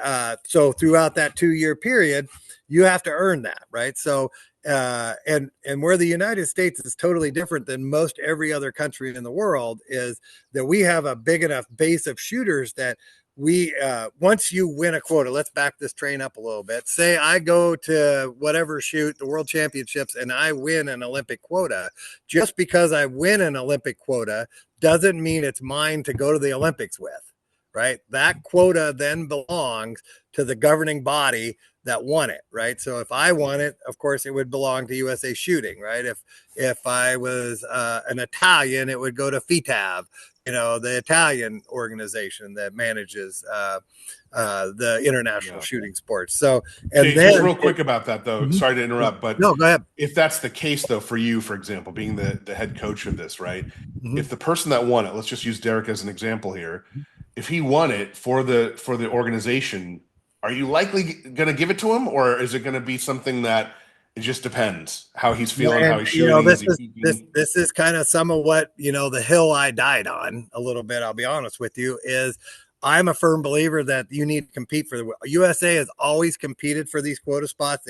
Speaker 2: so throughout that 2-year period, you have to earn that, right? So and where the United States is totally different than most every other country in the world is that we have a big enough base of shooters that we once you win a quota, let's back this train up a little bit. Say I go to whatever shoot, the World Championships, and I win an Olympic quota. Just because I win an Olympic quota doesn't mean it's mine to go to the Olympics with. Right. That quota then belongs to the governing body that won it. Right. So if I won it, of course, it would belong to USA Shooting. Right. If I was an Italian, it would go to FITAV, the Italian organization that manages the international shooting sports. So, and
Speaker 1: Jay,
Speaker 2: then
Speaker 1: just real quick about that, though. Sorry to interrupt, but
Speaker 2: no, go ahead.
Speaker 1: If that's the case, though, for you, for example, being the head coach of this, right? If the person that won it, let's just use Derek as an example here. If he won it for the organization, are you likely going to give it to him, or is it going to be something that it just depends how he's feeling, how he's shooting?
Speaker 2: This is kind of some of what the hill I died on a little bit. I'll be honest with you. Is I'm a firm believer that you need to compete for the USA has always competed for these quota spots.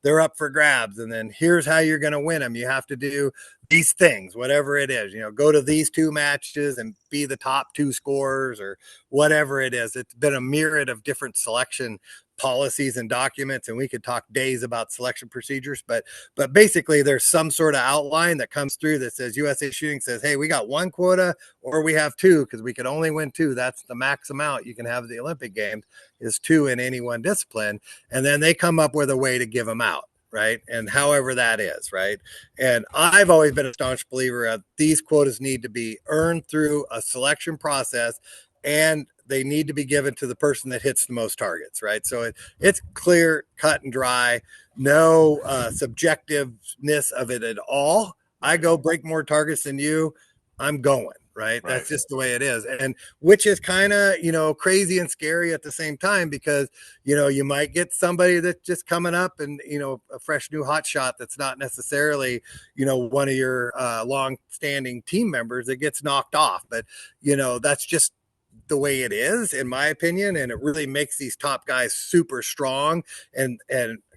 Speaker 2: They're up for grabs. And then here's how you're going to win them. You have to do these things, whatever it is, go to these 2 matches and be the top 2 scorers or whatever it is. It's been a myriad of different selection policies and documents, and we could talk days about selection procedures, but basically there's some sort of outline that comes through that says USA Shooting says, hey, we got 1 quota or we have 2 because we could only win 2. That's the max amount you can have at the Olympic Games is 2 in any one discipline. And then they come up with a way to give them out. Right. And however that is. Right. And I've always been a staunch believer of these quotas need to be earned through a selection process, and they need to be given to the person that hits the most targets. Right. So it's clear, cut and dry, no subjectiveness of it at all. I go break more targets than you. I'm going. Right. That's just the way it is. And which is kind of, crazy and scary at the same time, because, you might get somebody that's just coming up and, a fresh new hot shot that's not necessarily, one of your long standing team members that gets knocked off. But, that's just the way it is, in my opinion. And it really makes these top guys super strong and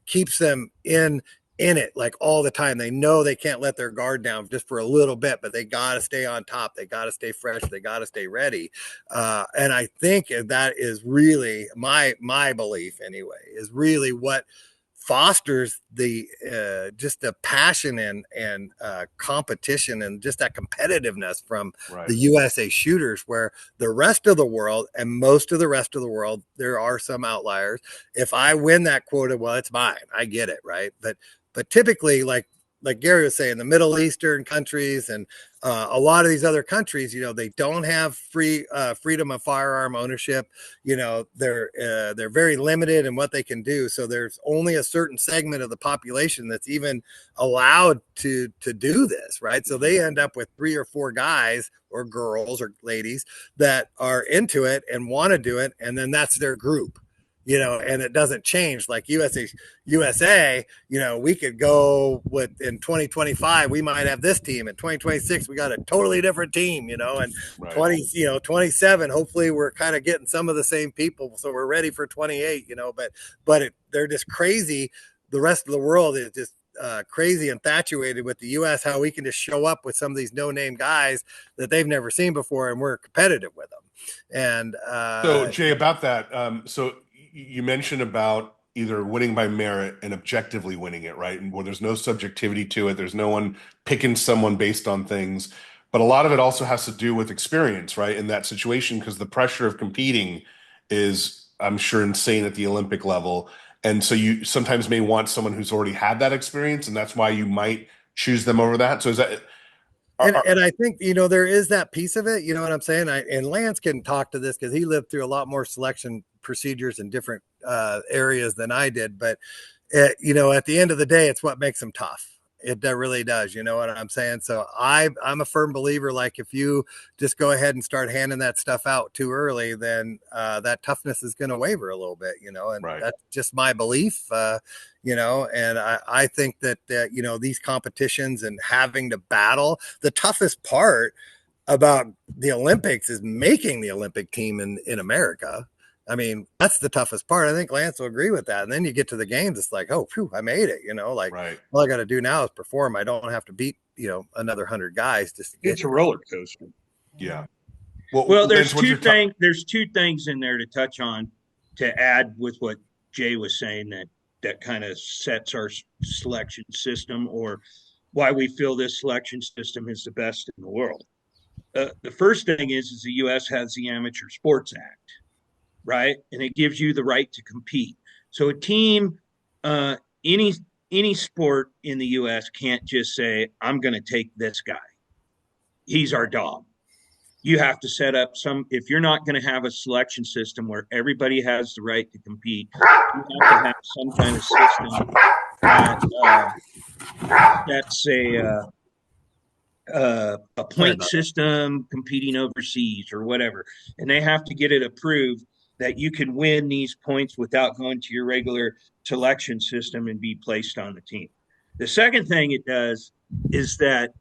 Speaker 2: keeps them in it like all the time. They know they can't let their guard down just for a little bit, but they got to stay on top. They got to stay fresh. They got to stay ready. And I think that is really my belief anyway, is really what fosters the just the passion and competition and just that competitiveness from the USA shooters, where the rest of the world, and most of the rest of the world, there are some outliers. If I win that quota, well, it's mine. I get it. Right. But typically, like Gary was saying, the Middle Eastern countries and a lot of these other countries, they don't have freedom of firearm ownership. They're very limited in what they can do. So there's only a certain segment of the population that's even allowed to do this, right? So they end up with 3 or 4 guys or girls or ladies that are into it and want to do it, and then that's their group. And it doesn't change. Like USA, we could go with in 2025, we might have this team. In 2026, we got a totally different team, and 27, hopefully we're kind of getting some of the same people. So we're ready for 28, but they're just crazy. The rest of the world is just crazy infatuated with the U.S., how we can just show up with some of these no-name guys that they've never seen before, and we're competitive with them. And
Speaker 1: so Jay, about that, so you mentioned about either winning by merit and objectively winning it, right? And where there's no subjectivity to it, there's no one picking someone based on things, but a lot of it also has to do with experience, right? In that situation, because the pressure of competing is, I'm sure, insane at the Olympic level. And so you sometimes may want someone who's already had that experience, and that's why you might choose them over that. So is that...
Speaker 2: And I think, there is that piece of it, you know what I'm saying? And Lance can talk to this because he lived through a lot more selection procedures and different areas than I did, but you know, at the end of the day, it's what makes them tough. It really does. You know what I'm saying? So I'm a firm believer. Like if you just go ahead and start handing that stuff out too early, then that toughness is going to waver a little bit, you know, and
Speaker 1: Right.
Speaker 2: that's just my belief, you know, and I think that, you know, these competitions and having to battle, the toughest part about the Olympics is making the Olympic team in America. I mean, that's the toughest part. I think Lance will agree with that. And then you get to the games, it's like, oh, phew, I made it. You know, like
Speaker 1: Right.
Speaker 2: all I got to do now is perform. I don't have to beat, you know, another 100 guys just to get
Speaker 3: It's a roller coaster.
Speaker 1: Yeah.
Speaker 3: Well, there's
Speaker 1: Lance,
Speaker 3: there's two things in there to touch on to add with what Jay was saying that kind of sets our selection system, or why we feel this selection system is the best in the world. The first thing is the U.S. has the Amateur Sports Act, right? And it gives you the right to compete. So a team, uh, any any sport in the U.S. can't just say, I'm going to take this guy. He's our dog. You have to set up if you're not going to have a selection system where everybody has the right to compete, you have to have some kind of system that's a point system competing overseas or whatever. And they have to get it approved that you can win these points without going to your regular selection system and be placed on the team. The second thing it does is that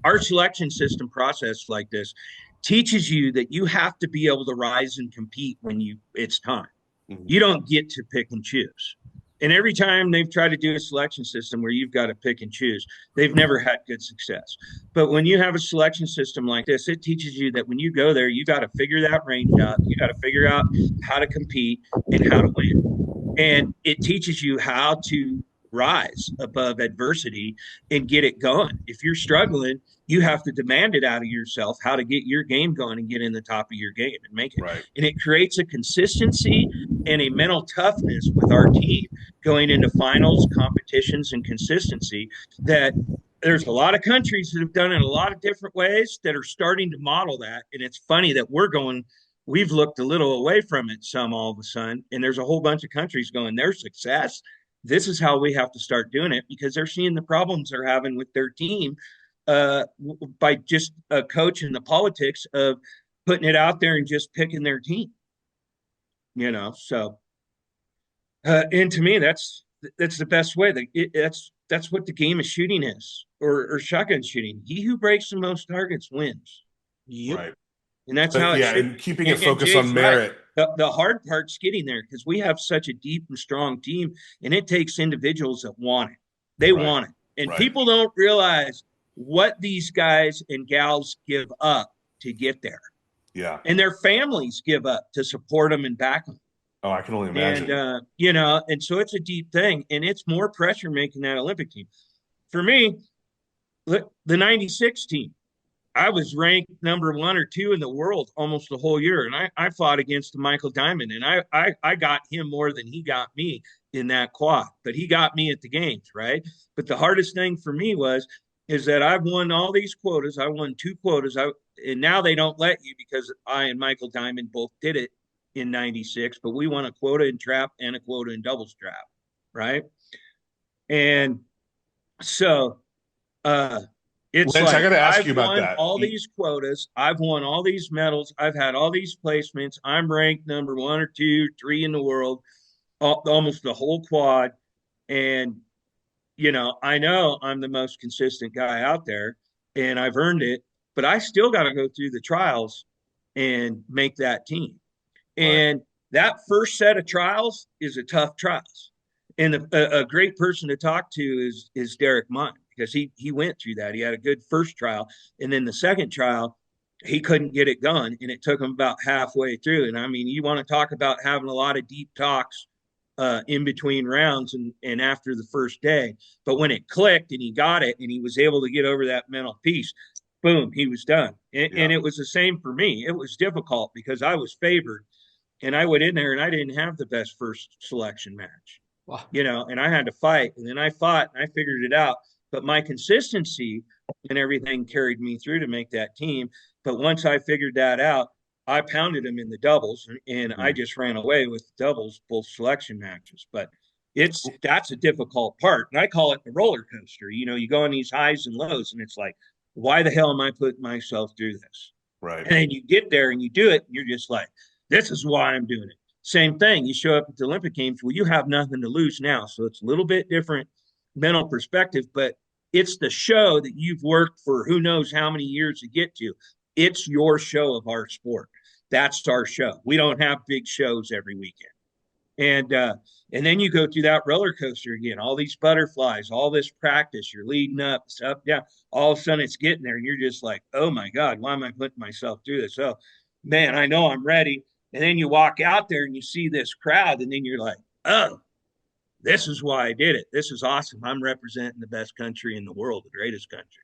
Speaker 3: our selection system process like this teaches you that you have to be able to rise and compete when it's time. Mm-hmm. You don't get to pick and choose. And every time they've tried to do a selection system where you've got to pick and choose, they've never had good success. But when you have a selection system like this, it teaches you that when you go there, you got to figure that range out. You got to figure out how to compete and how to win. And it teaches you how to rise above adversity and get it going. If you're struggling, you have to demand it out of yourself, how to get your game going and get in the top of your game and make it.
Speaker 1: Right.
Speaker 3: And it creates a consistency and a mental toughness with our team going into finals, competitions, and consistency that there's a lot of countries that have done it a lot of different ways that are starting to model that. And it's funny that we've looked a little away from it some all of a sudden. And there's a whole bunch of countries going, their success, this is how we have to start doing it, because they're seeing the problems they're having with their team by just a coach and the politics of putting it out there and just picking their team, you know? So, and to me, that's the best way. That's what the game of shooting is, or shotgun shooting. He who breaks the most targets wins.
Speaker 1: Yep. Right.
Speaker 3: And that's how it should.
Speaker 1: And keeping it focused on merit.
Speaker 3: Right. The hard part's getting there, because we have such a deep and strong team, and it takes individuals that want it. They want it. And people don't realize what these guys and gals give up to get there.
Speaker 1: Yeah.
Speaker 3: And their families give up to support them and back them.
Speaker 1: Oh, I can only imagine.
Speaker 3: And, you know, and so it's a deep thing, and it's more pressure making that Olympic team. For me, the 96 team, I was ranked number 1 or 2 in the world almost the whole year. And I fought against Michael Diamond, and I got him more than he got me in that quad, but he got me at the games, right? But the hardest thing for me is that I've won all these quotas. I won 2 quotas. And now they don't let you, because I and Michael Diamond both did it in 96, but we won a quota in trap and a quota in doubles trap, right? And so, it's
Speaker 1: Lance,
Speaker 3: like,
Speaker 1: I got to ask you about that.
Speaker 3: All these quotas, I've won all these medals, I've had all these placements. I'm ranked number 1 or 2, 3 in the world, almost the whole quad. And, you know I'm the most consistent guy out there, and I've earned it, but I still got to go through the trials and make that team. And that first set of trials is a tough trials. And a great person to talk to is Derek Munn, because he went through that. He had a good first trial, and then the second trial, he couldn't get it going, and it took him about halfway through. And I mean, you want to talk about having a lot of deep talks in between rounds and after the first day. But when it clicked and he got it and he was able to get over that mental piece, boom, he was done. And it was the same for me. It was difficult because I was favored, and I went in there and I didn't have the best first selection match. Wow. You know, and I had to fight, and then I fought and I figured it out. But my consistency and everything carried me through to make that team. But once I figured that out, I pounded him in the doubles, and I
Speaker 1: Mm.
Speaker 3: just ran away with the doubles, both selection matches. But that's a difficult part, and I call it the roller coaster. You go on these highs and lows, and it's like, why the hell am I putting myself through this?
Speaker 1: Right.
Speaker 3: And then you get there and you do it, and you're just like, this is why I'm doing it. Same thing. You show up at the Olympic Games, well, you have nothing to lose now, so it's a little bit different mental perspective, but it's the show that you've worked for who knows how many years to get to. It's your show of our sport. That's our show. We don't have big shows every weekend. And then you go through that roller coaster again, all these butterflies, all this practice, you're leading up, down. All of a sudden it's getting there, and you're just like, oh my God, why am I putting myself through this? Oh man, I know I'm ready. And then you walk out there and you see this crowd, and then you're like, oh, this is why I did it. This is awesome. I'm representing the best country in the world, the greatest country.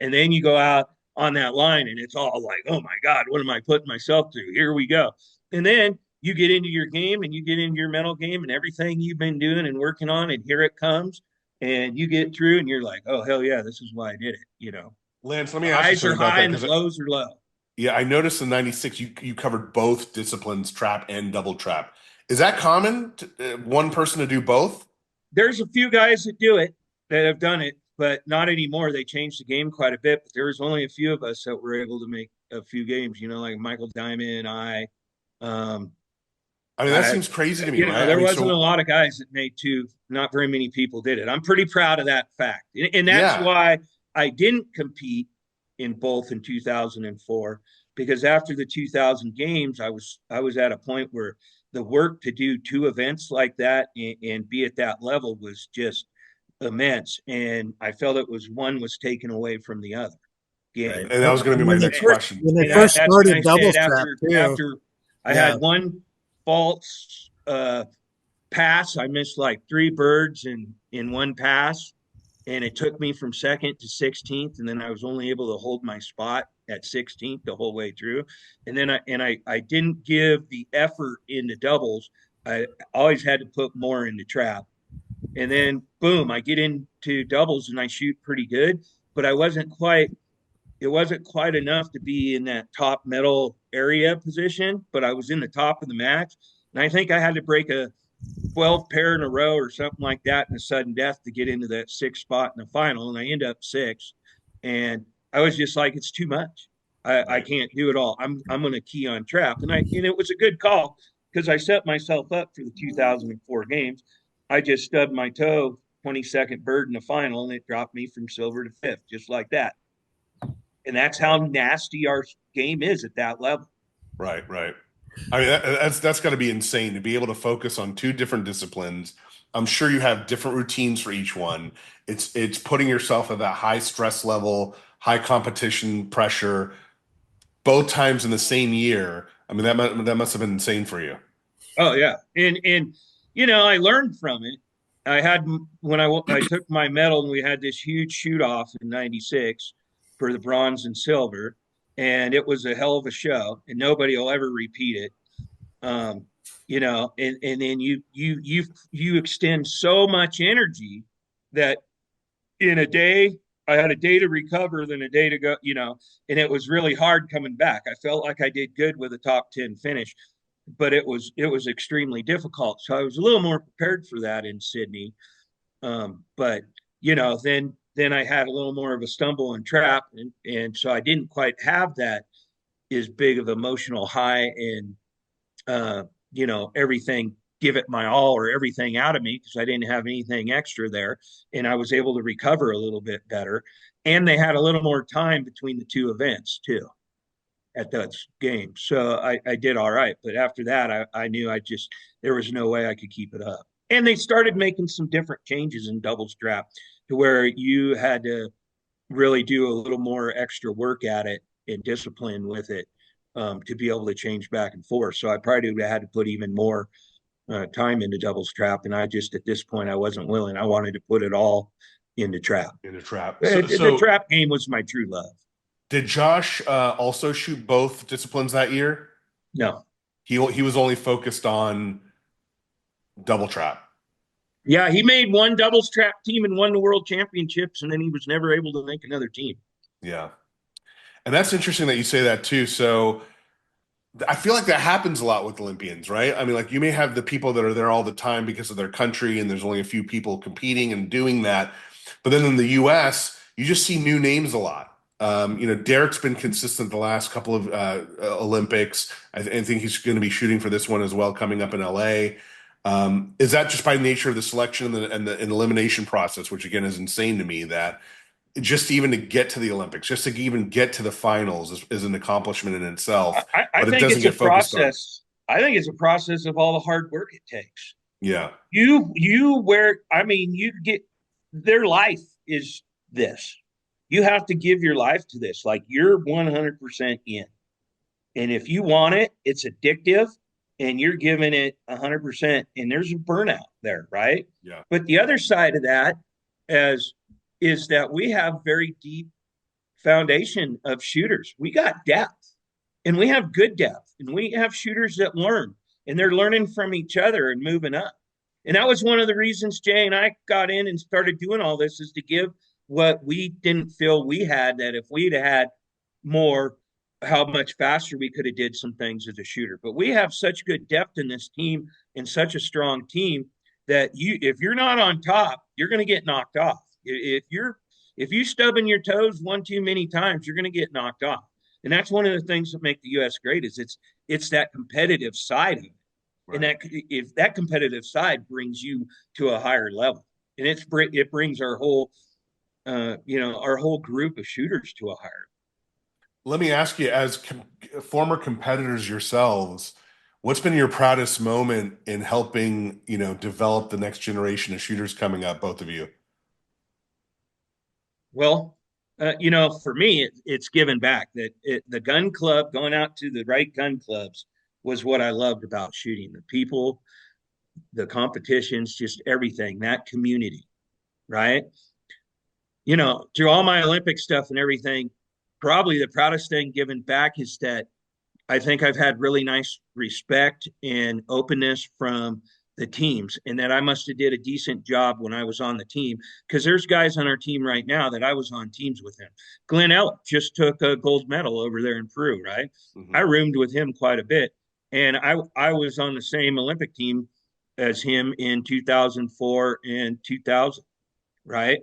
Speaker 3: And then you go out on that line, and it's all like, oh my God, what am I putting myself through? Here we go. And then you get into your game, and you get into your mental game, and everything you've been doing and working on, and here it comes. And you get through, and you're like, oh, hell yeah, this is why I did it.
Speaker 1: Lance, let
Speaker 3: The
Speaker 1: me ask you
Speaker 3: highs are
Speaker 1: something about
Speaker 3: high
Speaker 1: that
Speaker 3: and the
Speaker 1: because
Speaker 3: lows are low.
Speaker 1: yeah, I noticed in '96 you covered both disciplines, trap and double trap. Is that common? One person to do both?
Speaker 3: There's a few guys that do it, that have done it, but not anymore. They changed the game quite a bit, but there was only a few of us that were able to make a few games, like Michael Diamond, um,
Speaker 1: I mean, that seems crazy to me, right? I
Speaker 3: there
Speaker 1: mean,
Speaker 3: wasn't a
Speaker 1: so
Speaker 3: lot of guys that made two. Not very many people did it. I'm pretty proud of that fact. And that's
Speaker 1: yeah,
Speaker 3: why I didn't compete in both in 2004, because after the 2000 games, I was at a point where the work to do two events like that and be at that level was just immense. And I felt it was one was taken away from the other
Speaker 2: Right.
Speaker 3: game.
Speaker 1: and that was going to be my next question.
Speaker 2: When they
Speaker 3: And
Speaker 2: first
Speaker 3: that's when I
Speaker 2: started doubles
Speaker 3: said
Speaker 2: trap too.
Speaker 3: after I
Speaker 2: Yeah.
Speaker 3: had one false pass, I missed like three birds in one pass, and it took me from second to 16th, and then I was only able to hold my spot at 16th the whole way through. And then I didn't give the effort in the doubles. I always had to put more in the trap. And then boom, I get into doubles and I shoot pretty good, but it wasn't quite enough to be in that top medal area position, but I was in the top of the match. And I think I had to break a 12 pair in a row or something like that in a sudden death to get into that sixth spot in the final. And I end up sixth. And I was just like, it's too much. I can't do it all. I'm going to key on trap. And it was a good call because I set myself up for the 2004 games. I just stubbed my toe, 22nd bird in the final, and it dropped me from silver to fifth, just like that. And that's how nasty our game is at that level.
Speaker 1: Right, right. I mean, that's got to be insane to be able to focus on two different disciplines. I'm sure you have different routines for each one. It's putting yourself at that high stress level, high competition pressure, both times in the same year. I mean, that must have been insane for you.
Speaker 3: Oh yeah, and I learned from it. I had when I took my medal, and we had this huge shoot off in '96 for the bronze and silver, and it was a hell of a show, and nobody will ever repeat it. And then you extend so much energy that in a day I had a day to recover, then a day to go, and it was really hard coming back. I felt like I did good with a top 10 finish, but it was extremely difficult. So I was a little more prepared for that in Sydney. But then I had a little more of a stumble and trap, and so I didn't quite have that as big of emotional high and everything, give it my all or everything out of me, because I didn't have anything extra there, and I was able to recover a little bit better. And they had a little more time between the two events too at those games, so I did all right. But after that, I knew there was no way I could keep it up. And they started making some different changes in doubles trap to where you had to really do a little more extra work at it and discipline with it, to be able to change back and forth. So I probably had to put even more time into doubles trap. And at this point, I wasn't willing. I wanted to put it all into trap.
Speaker 1: In a trap.
Speaker 3: The trap game was my true love.
Speaker 1: Did Josh also shoot both disciplines that year?
Speaker 3: No.
Speaker 1: He was only focused on double trap.
Speaker 3: Yeah, he made one doubles trap team and won the world championships, and then he was never able to make another team.
Speaker 1: Yeah. And that's interesting that you say that too. So I feel like that happens a lot with Olympians, right? I mean, like you may have the people that are there all the time because of their country, and there's only a few people competing and doing that. But then in the US, you just see new names a lot. Derek's been consistent the last couple of Olympics. I think he's going to be shooting for this one as well coming up in LA. Is that just by nature of the selection and the elimination process, which again is insane to me that just even to get to the Olympics, just to even get to the finals is an accomplishment in itself,
Speaker 3: I
Speaker 1: but it
Speaker 3: think
Speaker 1: doesn't
Speaker 3: it's a
Speaker 1: get focused on.
Speaker 3: process. I think it's a process of all the hard work it takes.
Speaker 1: Yeah.
Speaker 3: You get their life is this. You have to give your life to this. Like you're 100% in. And if you want it, it's addictive and you're giving it 100%. And there's a burnout there, right?
Speaker 1: Yeah.
Speaker 3: But the other side of that is that we have very deep foundation of shooters. We got depth and we have good depth and we have shooters that learn and they're learning from each other and moving up. And that was one of the reasons Jay and I got in and started doing all this is to give what we didn't feel we had, that if we'd had more, how much faster we could have did some things as a shooter. But we have such good depth in this team and such a strong team that if you're not on top, you're going to get knocked off. If you stubbing your toes one too many times, you're going to get knocked off. And that's one of the things that make the U.S. great is it's that competitive side of it. Right. And that if that competitive side brings you to a higher level, and it brings our whole our whole group of shooters to a higher.
Speaker 1: Let me ask you, as former competitors yourselves, what's been your proudest moment in helping develop the next generation of shooters coming up, both of you?
Speaker 3: Well, for me, it's given back. The gun club, going out to the right gun clubs, was what I loved about shooting. The people, the competitions, just everything. That community, right? Through all my Olympic stuff and everything, probably the proudest thing given back is that I think I've had really nice respect and openness from the teams, and that I must have did a decent job when I was on the team, because there's guys on our team right now that I was on teams with him. Glenn Elk just took a gold medal over there in Peru, right? Mm-hmm. I roomed with him quite a bit, and I was on the same Olympic team as him in 2004 and 2000, right?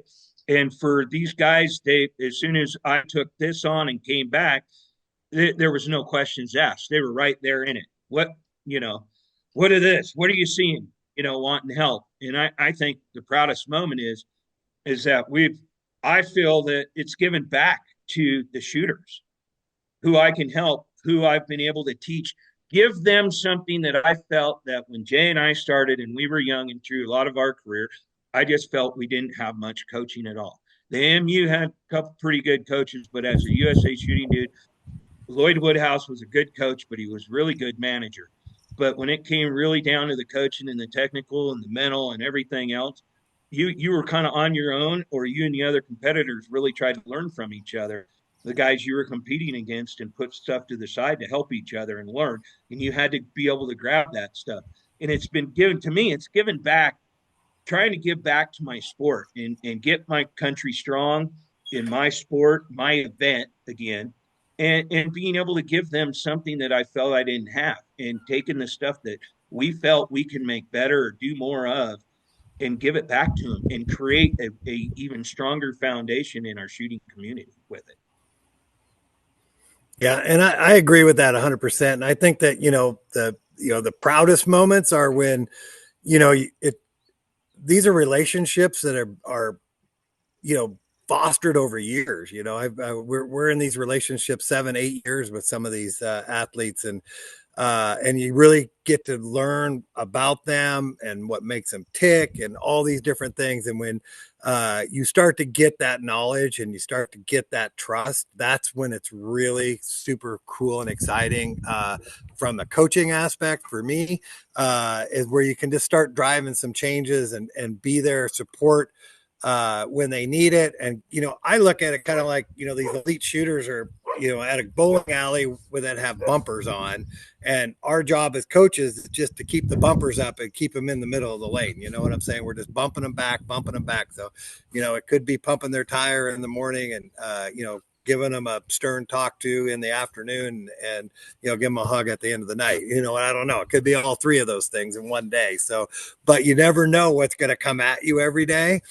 Speaker 3: And for these guys, as soon as I took this on and came back, there was no questions asked. They were right there in it. What are this? What are you seeing? Wanting help. And I think the proudest moment is that I feel that it's given back to the shooters who I can help, who I've been able to teach, give them something that I felt that when Jay and I started and we were young and through a lot of our career, I just felt we didn't have much coaching at all. The AMU had a couple pretty good coaches, but as a USA shooting dude, Lloyd Woodhouse was a good coach, but he was really good manager. But when it came really down to the coaching and the technical and the mental and everything else, you were kind of on your own, or you and the other competitors really tried to learn from each other, the guys you were competing against, and put stuff to the side to help each other and learn. And you had to be able to grab that stuff. And it's been given to me, it's given back, trying to give back to my sport and get my country strong in my sport, my event again. And being able to give them something that I felt I didn't have, and taking the stuff that we felt we can make better or do more of and give it back to them and create a even stronger foundation in our shooting community with it.
Speaker 2: Yeah. And I agree with that 100%. And I think that, the proudest moments are when, these are relationships that are fostered over years. We're in these relationships 7-8 years with some of these athletes, and you really get to learn about them and what makes them tick and all these different things. And when you start to get that knowledge and you start to get that trust, that's when it's really super cool and exciting from the coaching aspect for me, is where you can just start driving some changes and be there, support when they need it. And, I look at it kind of like, these elite shooters are, at a bowling alley that have bumpers on, and our job as coaches is just to keep the bumpers up and keep them in the middle of the lane. You know what I'm saying? We're just bumping them back. So, it could be pumping their tire in the morning and, giving them a stern talk to in the afternoon, and give them a hug at the end of the night. I don't know. It could be all three of those things in one day. So, but you never know what's going to come at you every day.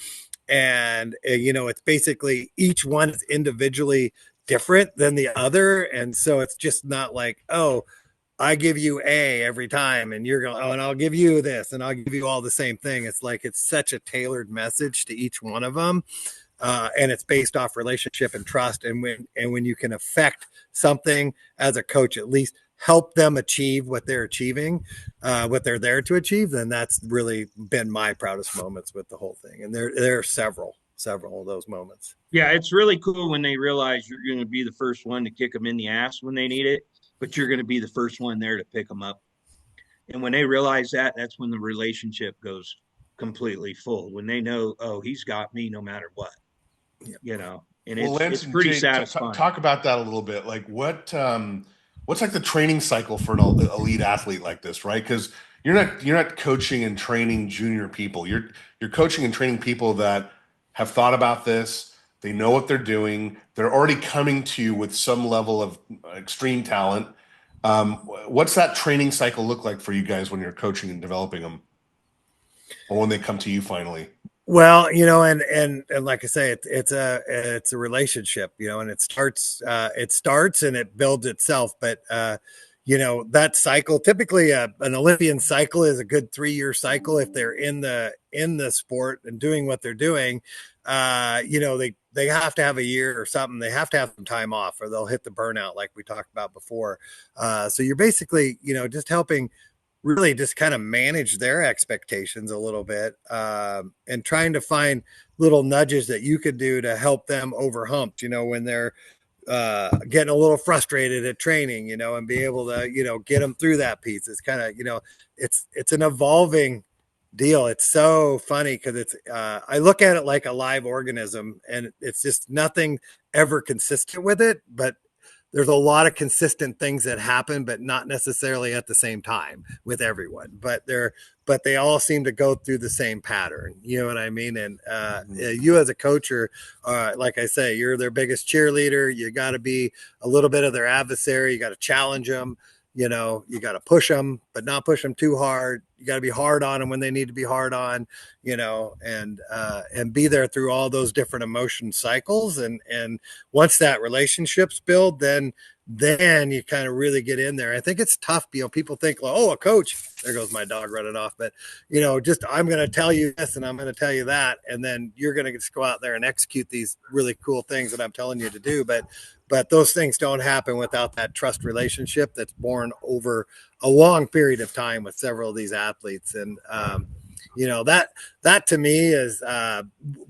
Speaker 2: And it's basically each one is individually different than the other, and so it's just not like, oh, I give you A every time, and you're going, oh, and I'll give you this, and I'll give you all the same thing. It's like it's such a tailored message to each one of them, and it's based off relationship and trust. And when you can affect something as a coach, at least help them achieve what they're achieving, what they're there to achieve, then that's really been my proudest moments with the whole thing. And there are several of those moments.
Speaker 3: Yeah, it's really cool when they realize you're going to be the first one to kick them in the ass when they need it, but you're going to be the first one there to pick them up. And when they realize that, that's when the relationship goes completely full. When they know, oh, he's got me no matter what, and it's pretty satisfying.
Speaker 1: Talk about that a little bit. Like what's like the training cycle for an elite athlete like this, right? Because you're not coaching and training junior people. You're coaching and training people that have thought about this. They know what they're doing. They're already coming to you with some level of extreme talent. What's that training cycle look like for you guys when you're coaching and developing them, or when they come to you finally?
Speaker 2: Well, and like I say, it's a relationship, and it starts and it builds itself. But, that cycle, typically an Olympian cycle is a good 3-year cycle. If they're in the sport and doing what they're doing, they have to have a year or something. They have to have some time off, or they'll hit the burnout like we talked about before. So you're basically, just helping really just kind of manage their expectations a little bit, and trying to find little nudges that you could do to help them over humps, when they're getting a little frustrated at training, and be able to, get them through that piece. It's kind of, it's an evolving deal. It's so funny because it's I look at it like a live organism, and it's just nothing ever consistent with it, but there's a lot of consistent things that happen, but not necessarily at the same time with everyone. But they all seem to go through the same pattern. You know what I mean? And you as a coach are, like I say, you're their biggest cheerleader. You got to be a little bit of their adversary. You got to challenge them. You got to push them, but not push them too hard. You got to be hard on them when they need to be hard on, and be there through all those different emotion cycles. And once that relationship's built, then you kind of really get in there. I think it's tough. People think, oh, a coach, there goes my dog running off. But, just, I'm going to tell you this and I'm going to tell you that. And then you're going to just go out there and execute these really cool things that I'm telling you to do. But those things don't happen without that trust relationship that's born over a long period of time with several of these athletes. And, that to me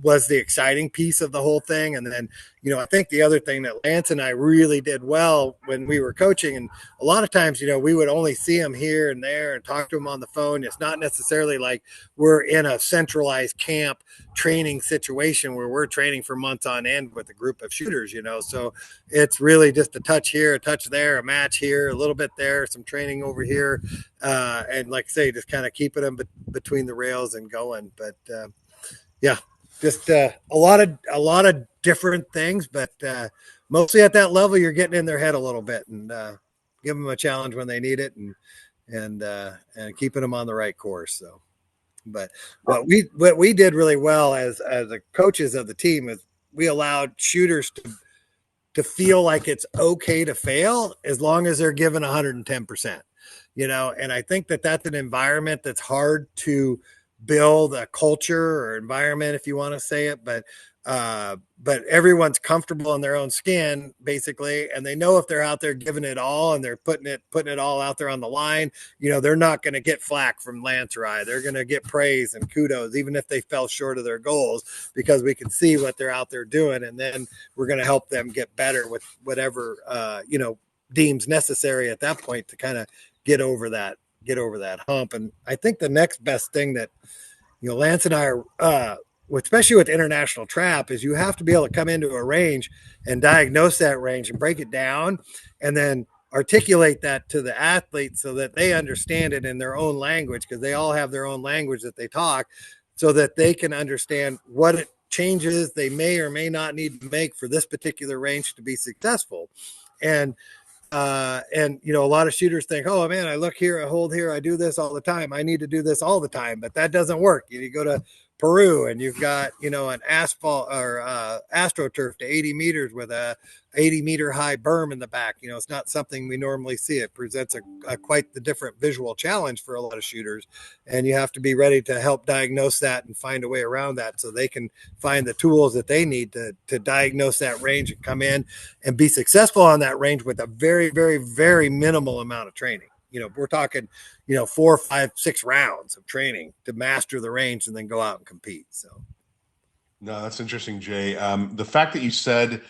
Speaker 2: was the exciting piece of the whole thing. And then, I think the other thing that Lance and I really did well when we were coaching, and a lot of times, we would only see him here and there and talk to him on the phone. It's not necessarily like we're in a centralized camp training situation where we're training for months on end with a group of shooters, so it's really just a touch here, a touch there, a match here, a little bit there, some training over here. And like I say, just kind of keeping them between the rails and going. But yeah, just a lot of different things, but mostly at that level, you're getting in their head a little bit and give them a challenge when they need it, and keeping them on the right course. So, but what we did really well as the coaches of the team is we allowed shooters to feel like it's okay to fail as long as they're given 110%. And I think that's an environment that's hard to build a culture or environment, if you want to say it, but everyone's comfortable in their own skin, basically, and they know if they're out there giving it all and they're putting it all out there on the line, they're not going to get flack from Lance or I. They're going to get praise and kudos, even if they fell short of their goals, because we can see what they're out there doing, and then we're going to help them get better with whatever deems necessary at that point to kind of get over that hump. And I think the next best thing that Lance and I are especially with international trap, is you have to be able to come into a range and diagnose that range and break it down, and then articulate that to the athlete so that they understand it in their own language, because they all have their own language that they talk, so that they can understand what changes they may or may not need to make for this particular range to be successful. And you know, a lot of shooters think, oh man, I look here, I hold here, I do this all the time, I need to do this all the time, but that doesn't work. You go to Peru and you've got, you know, an asphalt or astroturf to 80 meters with a 80-meter high berm in the back. You know, it's not something we normally see. It presents a quite the different visual challenge for a lot of shooters, and you have to be ready to help diagnose that and find a way around that so they can find the tools that they need to diagnose that range and come in and be successful on that range with a very, very, very minimal amount of training. You know, we're talking, you know, 4, 5, 6 rounds of training to master the range and then go out and compete. So,
Speaker 1: No, that's interesting, Jay. The fact that you said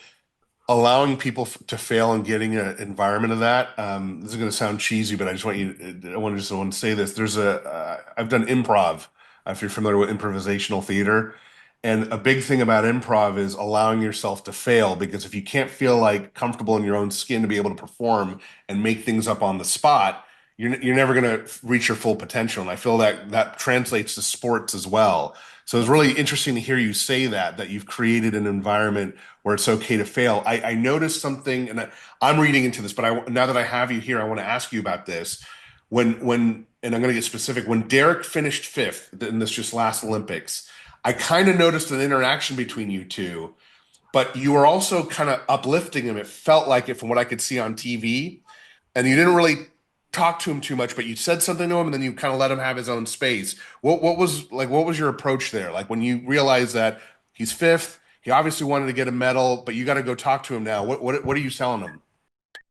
Speaker 1: allowing people to fail and getting an environment of that, this is going to sound cheesy, but I just want you, I want to say this. There's I've done improv, if you're familiar with improvisational theater. And a big thing about improv is allowing yourself to fail, because if you can't feel like comfortable in your own skin to be able to perform and make things up on the spot, you're never going to reach your full potential. And I feel that that translates to sports as well. So it's really interesting to hear you say that you've created an environment where it's okay to fail. I noticed something, and I'm reading into this, but now that I have you here, I want to ask you about this. And I'm going to get specific. When Derek finished fifth in this just last Olympics, I kind of noticed an interaction between you two, but you were also kind of uplifting him. It felt like it from what I could see on TV, and you didn't really talk to him too much, but you said something to him, and then you kind of let him have his own space. What was like? What was your approach there? Like when you realized that he's fifth, he obviously wanted to get a medal, but you got to go talk to him now. What are you telling him?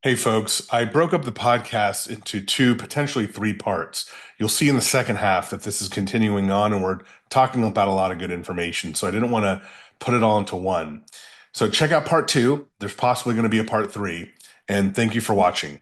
Speaker 1: Hey, folks, I broke up the podcast into two, potentially three parts. You'll see in the second half that this is continuing on and we're talking about a lot of good information. So I didn't want to put it all into one. So check out part two. There's possibly going to be a part three. And thank you for watching.